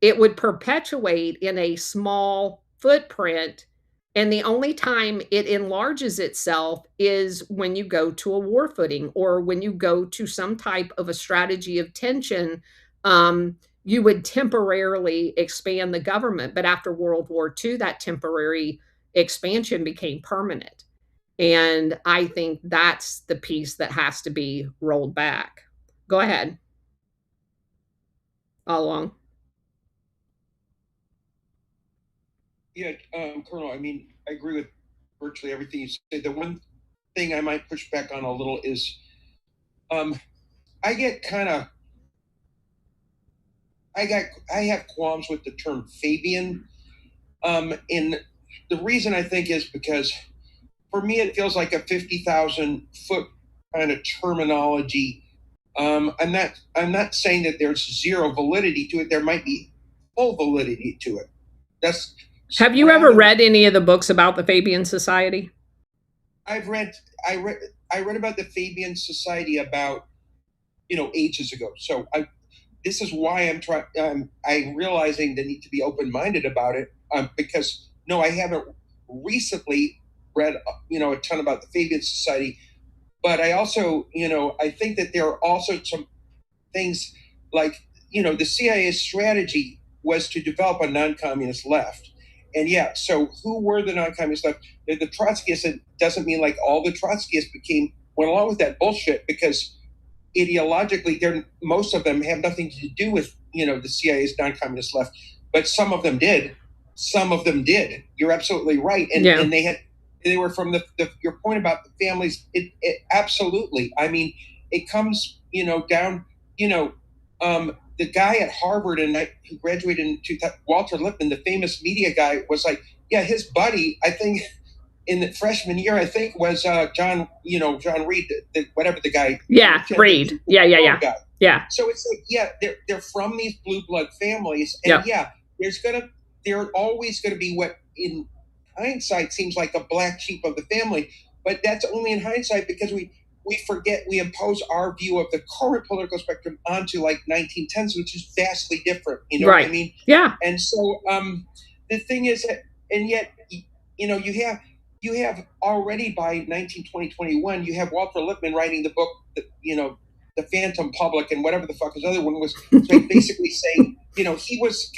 it would perpetuate in a small footprint. And the only time it enlarges itself is when you go to a war footing, or when you go to some type of a strategy of tension. You would temporarily expand the government. But after World War II, that temporary expansion became permanent. And I think that's the piece that has to be rolled back. Go ahead. All along. Yeah, Colonel, I mean, I agree with virtually everything you said. The one thing I might push back on a little is I get kind of, I have qualms with the term Fabian. And the reason I think is because for me, it feels like a 50,000 foot kind of terminology. I'm not saying that there's zero validity to it. There might be full validity to it. Have you ever read any of the books about the Fabian Society? I read about the Fabian Society about, ages ago. So this is why I'm realizing the need to be open-minded about it, because no, I haven't recently read, a ton about the Fabian Society, but I also, I think that there are also some things like, the CIA's strategy was to develop a non-communist left. And yeah, so who were the non-communist left? The Trotskyists. It doesn't mean like all the Trotskyists went along with that bullshit, because ideologically, most of them have nothing to do with, the CIA's non-communist left, but some of them did. Some of them did. You're absolutely right. And, Yeah. and they were from your point about the families. It absolutely. I mean, it comes, down, the guy at Harvard who graduated in 2000, Walter Lippmann, the famous media guy, was like, yeah, his buddy, I think in the freshman year, I think was John Reed, whatever the guy. Yeah, Reed. Yeah. Guy. Yeah. So it's like, yeah, they're from these blue blood families, and yeah, they're always gonna be what in hindsight seems like a black sheep of the family, but that's only in hindsight, because we forget, we impose our view of the current political spectrum onto like 1910s, which is vastly different. You know Right. what I mean? Yeah. And so the thing is that, and yet, you have already by 1921, you have Walter Lippmann writing the book, The Phantom Public, and whatever the fuck his other one was, basically saying, he was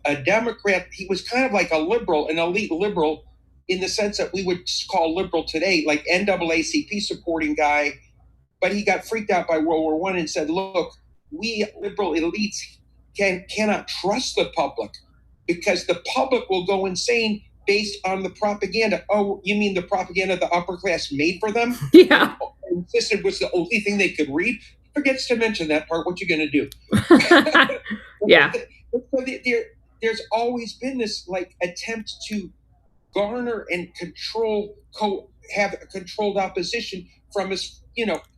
a Democrat. He was kind of like a liberal, an elite liberal, in the sense that we would call liberal today, like NAACP supporting guy. But he got freaked out by World War I and said, look, we liberal elites cannot trust the public, because the public will go insane based on the propaganda. Oh, you mean the propaganda the upper class made for them? Yeah. And insisted was the only thing they could read. Forgets to mention that part. What you going to do? Yeah. So there's always been this like attempt to garner and have a controlled opposition from us,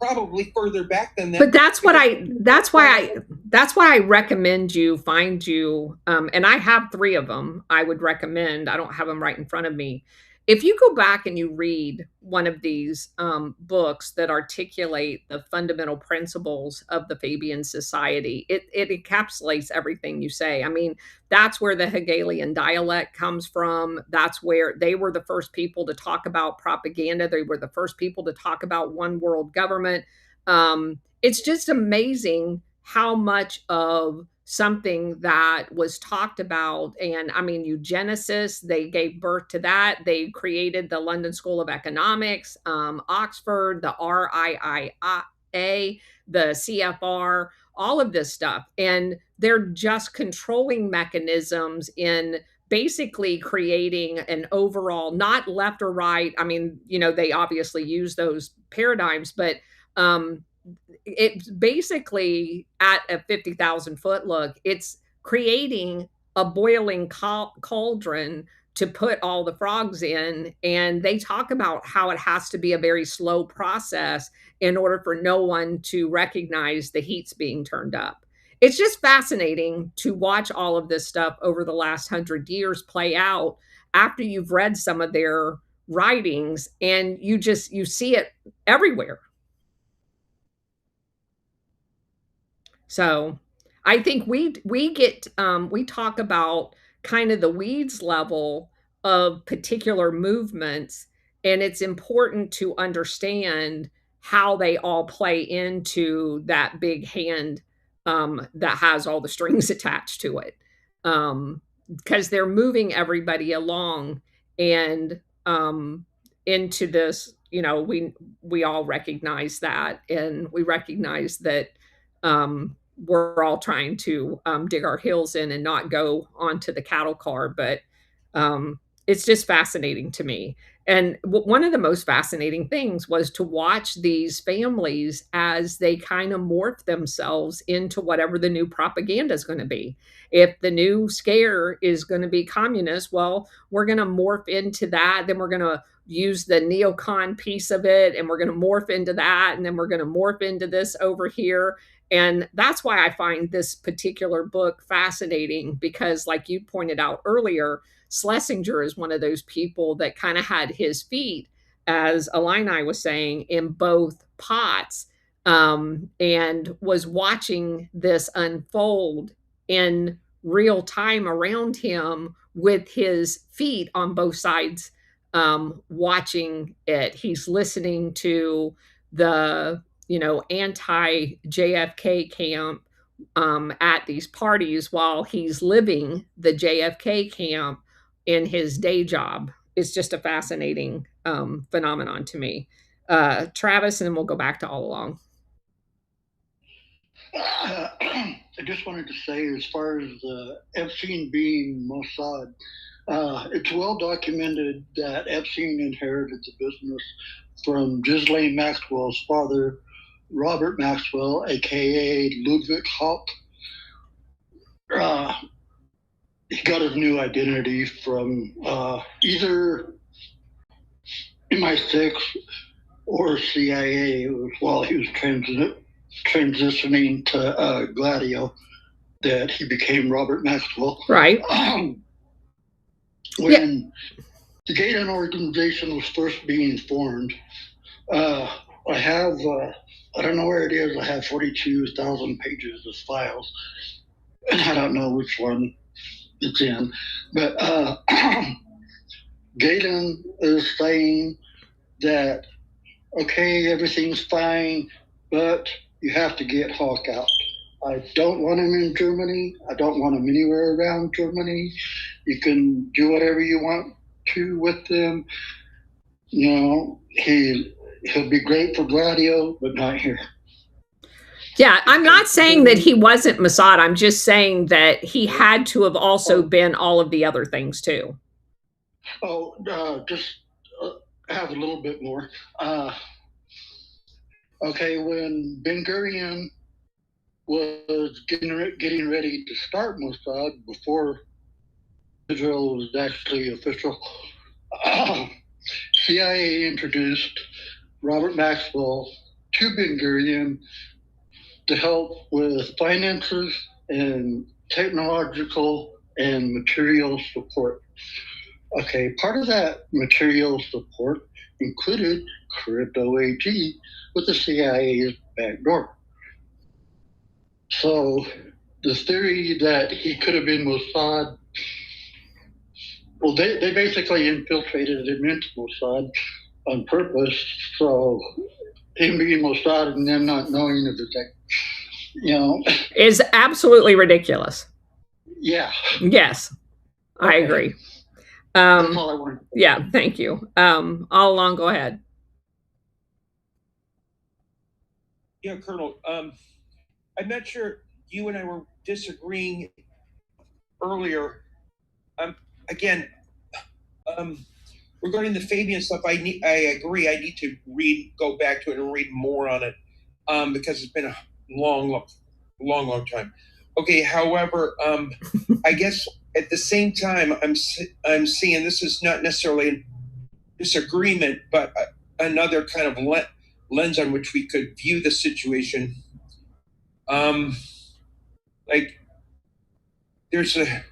probably further back than that. But that's why I recommend you find you, and I have 3 of them. I would recommend. I don't have them right in front of me. If you go back and you read one of these books that articulate the fundamental principles of the Fabian Society, it encapsulates everything you say. I mean, that's where the Hegelian dialect comes from. That's where they were the first people to talk about propaganda. They were the first people to talk about one world government. It's just amazing how much of something that was talked about. And I mean, eugenicists, they gave birth to that. They created the London School of Economics, Oxford, the RIIA, the CFR, all of this stuff. And they're just controlling mechanisms in basically creating an overall, not left or right. I mean, they obviously use those paradigms, but it's basically at a 50,000 foot look, it's creating a boiling cauldron to put all the frogs in. And they talk about how it has to be a very slow process in order for no one to recognize the heat's being turned up. It's just fascinating to watch all of this stuff over the last 100 years play out after you've read some of their writings, and you see it everywhere. So I think we talk about kind of the weeds level of particular movements, and it's important to understand how they all play into that big hand that has all the strings attached to it, because they're moving everybody along and into this. We all recognize that, and we recognize that we're all trying to dig our heels in and not go onto the cattle car. But it's just fascinating to me. And one of the most fascinating things was to watch these families as they kind of morph themselves into whatever the new propaganda is going to be. If the new scare is going to be communist, well, we're going to morph into that. Then we're going to use the neocon piece of it, and we're going to morph into that. And then we're going to morph into this over here. And that's why I find this particular book fascinating, because like you pointed out earlier, Schlesinger is one of those people that kind of had his feet, as Illini was saying, in both pots, and was watching this unfold in real time around him with his feet on both sides, watching it. He's listening to the, anti JFK camp at these parties while he's living the JFK camp in his day job. It's just a fascinating phenomenon to me. Travis, and then we'll go back to All Along. I just wanted to say, as far as Epstein being Mossad, it's well documented that Epstein inherited the business from Ghislaine Maxwell's father, Robert Maxwell, aka Ludwig Haupt. He got his new identity from either MI6 or CIA while he was transitioning to Gladio, that he became Robert Maxwell. Right. When the Gaydon organization was first being formed, I have, I don't know where it is, I have 42,000 pages of files, and I don't know which one it's in, but Gaydon is saying that, okay, everything's fine, but you have to get Hawk out. I don't want him in Germany. I don't want him anywhere around Germany. You can do whatever you want to with him. He'll be great for Gladio, but not here. Yeah, I'm not saying that he wasn't Mossad. I'm just saying that he had to have also been all of the other things too. Just have a little bit more. Okay, when Ben Gurion was getting ready to start Mossad before Israel was actually official, CIA introduced Robert Maxwell to Ben Gurion to help with finances and technological and material support. Okay, part of that material support included Crypto AG with the CIA's backdoor. So the theory that he could have been Mossad, well, they basically infiltrated him into Mossad on purpose. So him being Mossad and them not knowing everything, is absolutely ridiculous. Yeah. Yes, Okay. I agree. That's all I wanted. Yeah, thank you. All Along, go ahead. Yeah, Colonel. I'm not sure you and I were disagreeing earlier. Again, regarding the Fabian stuff, I agree. I need to go back to it and read more on it because it's been a long time. Okay. However, I guess at the same time, I'm seeing this is not necessarily a disagreement, but another kind of lens on which we could view the situation. Like there's a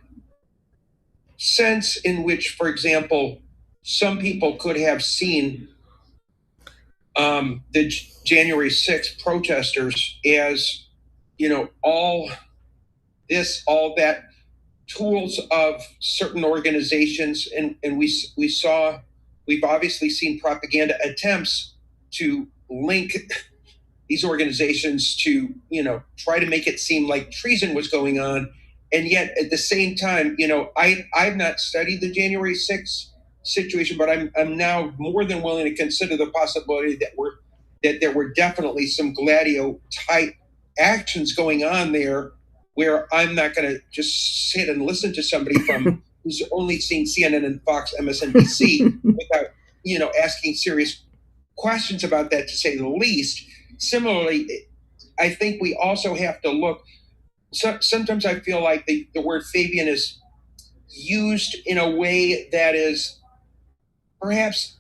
sense in which, for example, some people could have seen the January 6th protesters as, all that tools of certain organizations. And we've obviously seen propaganda attempts to link these organizations to, try to make it seem like treason was going on. And yet at the same time, I've not studied the January 6th situation, but I'm now more than willing to consider the possibility that there were definitely some Gladio type actions going on there, where I'm not going to just sit and listen to somebody from who's only seen CNN and Fox, MSNBC without, asking serious questions about that, to say the least. Similarly, I think we also have to look. Sometimes I feel like the word Fabian is used in a way that is perhaps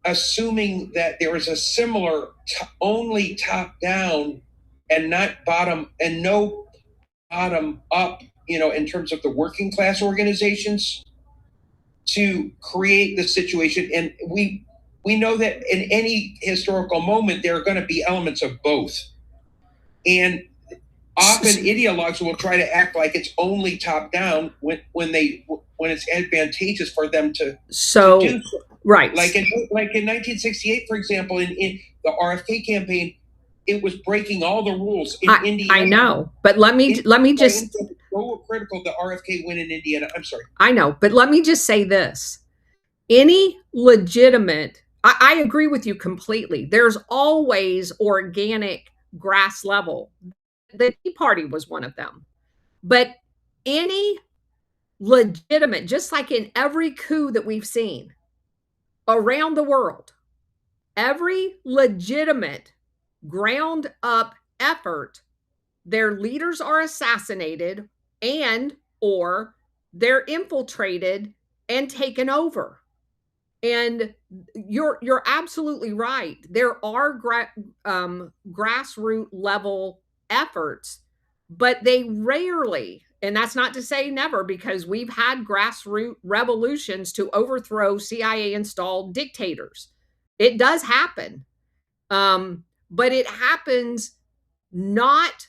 assuming that there is a similar only top down and not bottom, and no bottom up, in terms of the working class organizations to create the situation. And we know that in any historical moment, there are going to be elements of both. And often ideologues will try to act like it's only top down when it's advantageous for them to do so. Right. Like in 1968, for example, in the RFK campaign, it was breaking all the rules in Indiana. I know, but let me just so critical the RFK win in Indiana. I'm sorry. I know, but let me just say this. Any legitimate, I agree with you completely. There's always organic grass level. The Tea Party was one of them. But any legitimate, just like in every coup that we've seen around the world, every legitimate ground up effort, their leaders are assassinated and or they're infiltrated and taken over. And you're absolutely right. There are grassroots level efforts, but they rarely, and that's not to say never, because we've had grassroots revolutions to overthrow CIA installed dictators. It does happen. But it happens not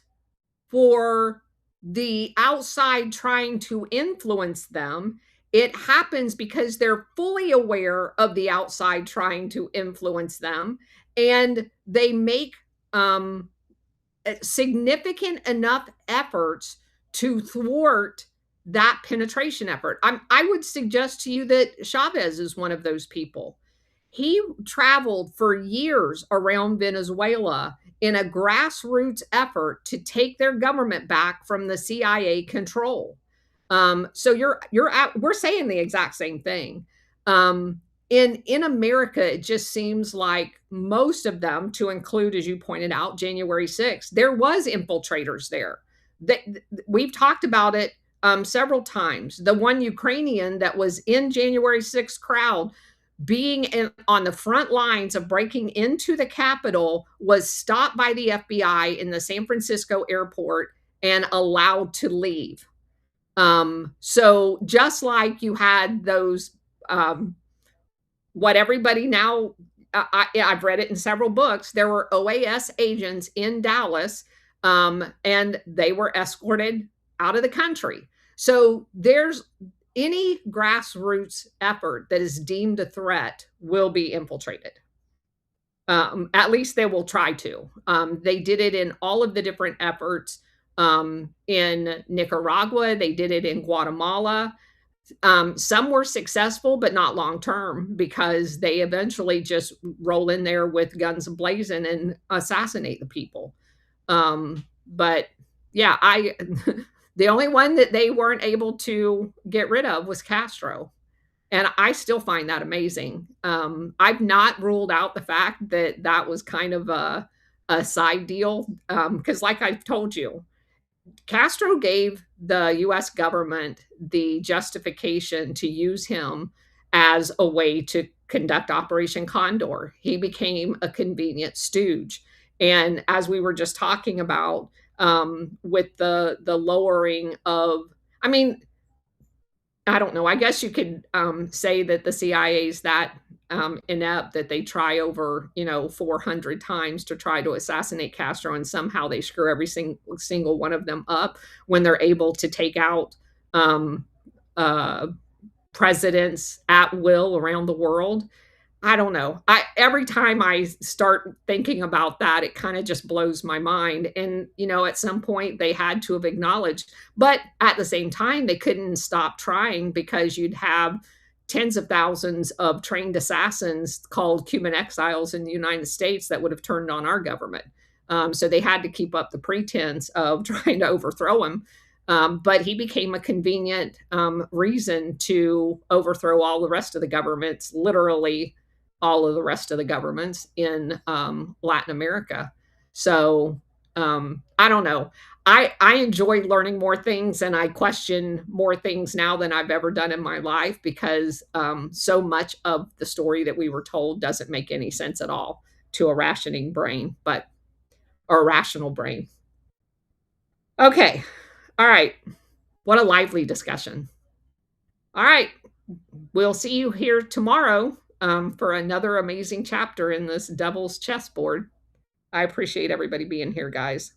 for the outside trying to influence them. It happens because they're fully aware of the outside trying to influence them, and they make significant enough efforts to thwart that penetration effort. I would suggest to you that Chavez is one of those people. He traveled for years around Venezuela in a grassroots effort to take their government back from the CIA control. So we're saying the exact same thing. In America, it just seems like most of them, to include, as you pointed out, January 6th, there was infiltrators there. We've talked about it several times. The one Ukrainian that was in January 6th crowd being on the front lines of breaking into the Capitol was stopped by the FBI in the San Francisco airport and allowed to leave. So just like you had those, what everybody now, I've read it in several books, there were OAS agents in Dallas, and they were escorted out of the country. So there's any grassroots effort that is deemed a threat will be infiltrated. At least they will try to. They did it in all of the different efforts in Nicaragua. They did it in Guatemala. Some were successful, but not long term, because they eventually just roll in there with guns blazing and assassinate the people. But yeah, the only one that they weren't able to get rid of was Castro. And I still find that amazing. I've not ruled out the fact that that was kind of a side deal, because like I've told you, Castro gave the U.S. government the justification to use him as a way to conduct Operation Condor. He became a convenient stooge. And as we were just talking about, with the lowering of, I mean, I don't know. I guess you could say that the CIA is that inept that they try over 400 times to try to assassinate Castro, and somehow they screw every single one of them up when they're able to take out presidents at will around the world. I don't know. Every time I start thinking about that, it kind of just blows my mind. And, at some point they had to have acknowledged, but at the same time, they couldn't stop trying, because you'd have tens of thousands of trained assassins called Cuban exiles in the United States that would have turned on our government. So they had to keep up the pretense of trying to overthrow him. But he became a convenient reason to overthrow all the rest of the governments, literally all of the rest of the governments in Latin America. So I don't know. I enjoy learning more things, and I question more things now than I've ever done in my life, because so much of the story that we were told doesn't make any sense at all to a rational brain. Okay. All right. What a lively discussion. All right. We'll see you here tomorrow for another amazing chapter in this Devil's Chessboard. I appreciate everybody being here, guys.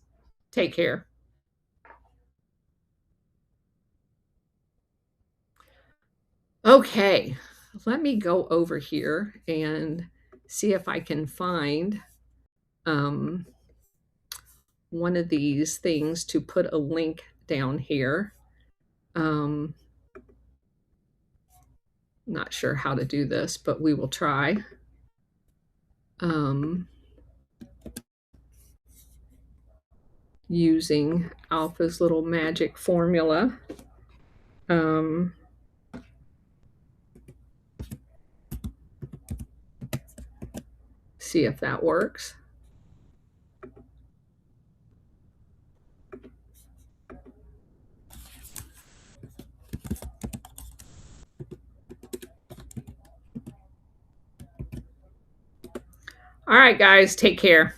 Take care. Okay, let me go over here and see if I can find one of these things to put a link down here. Not sure how to do this, but we will try. Using Alpha's little magic formula. See if that works. All right, guys, take care.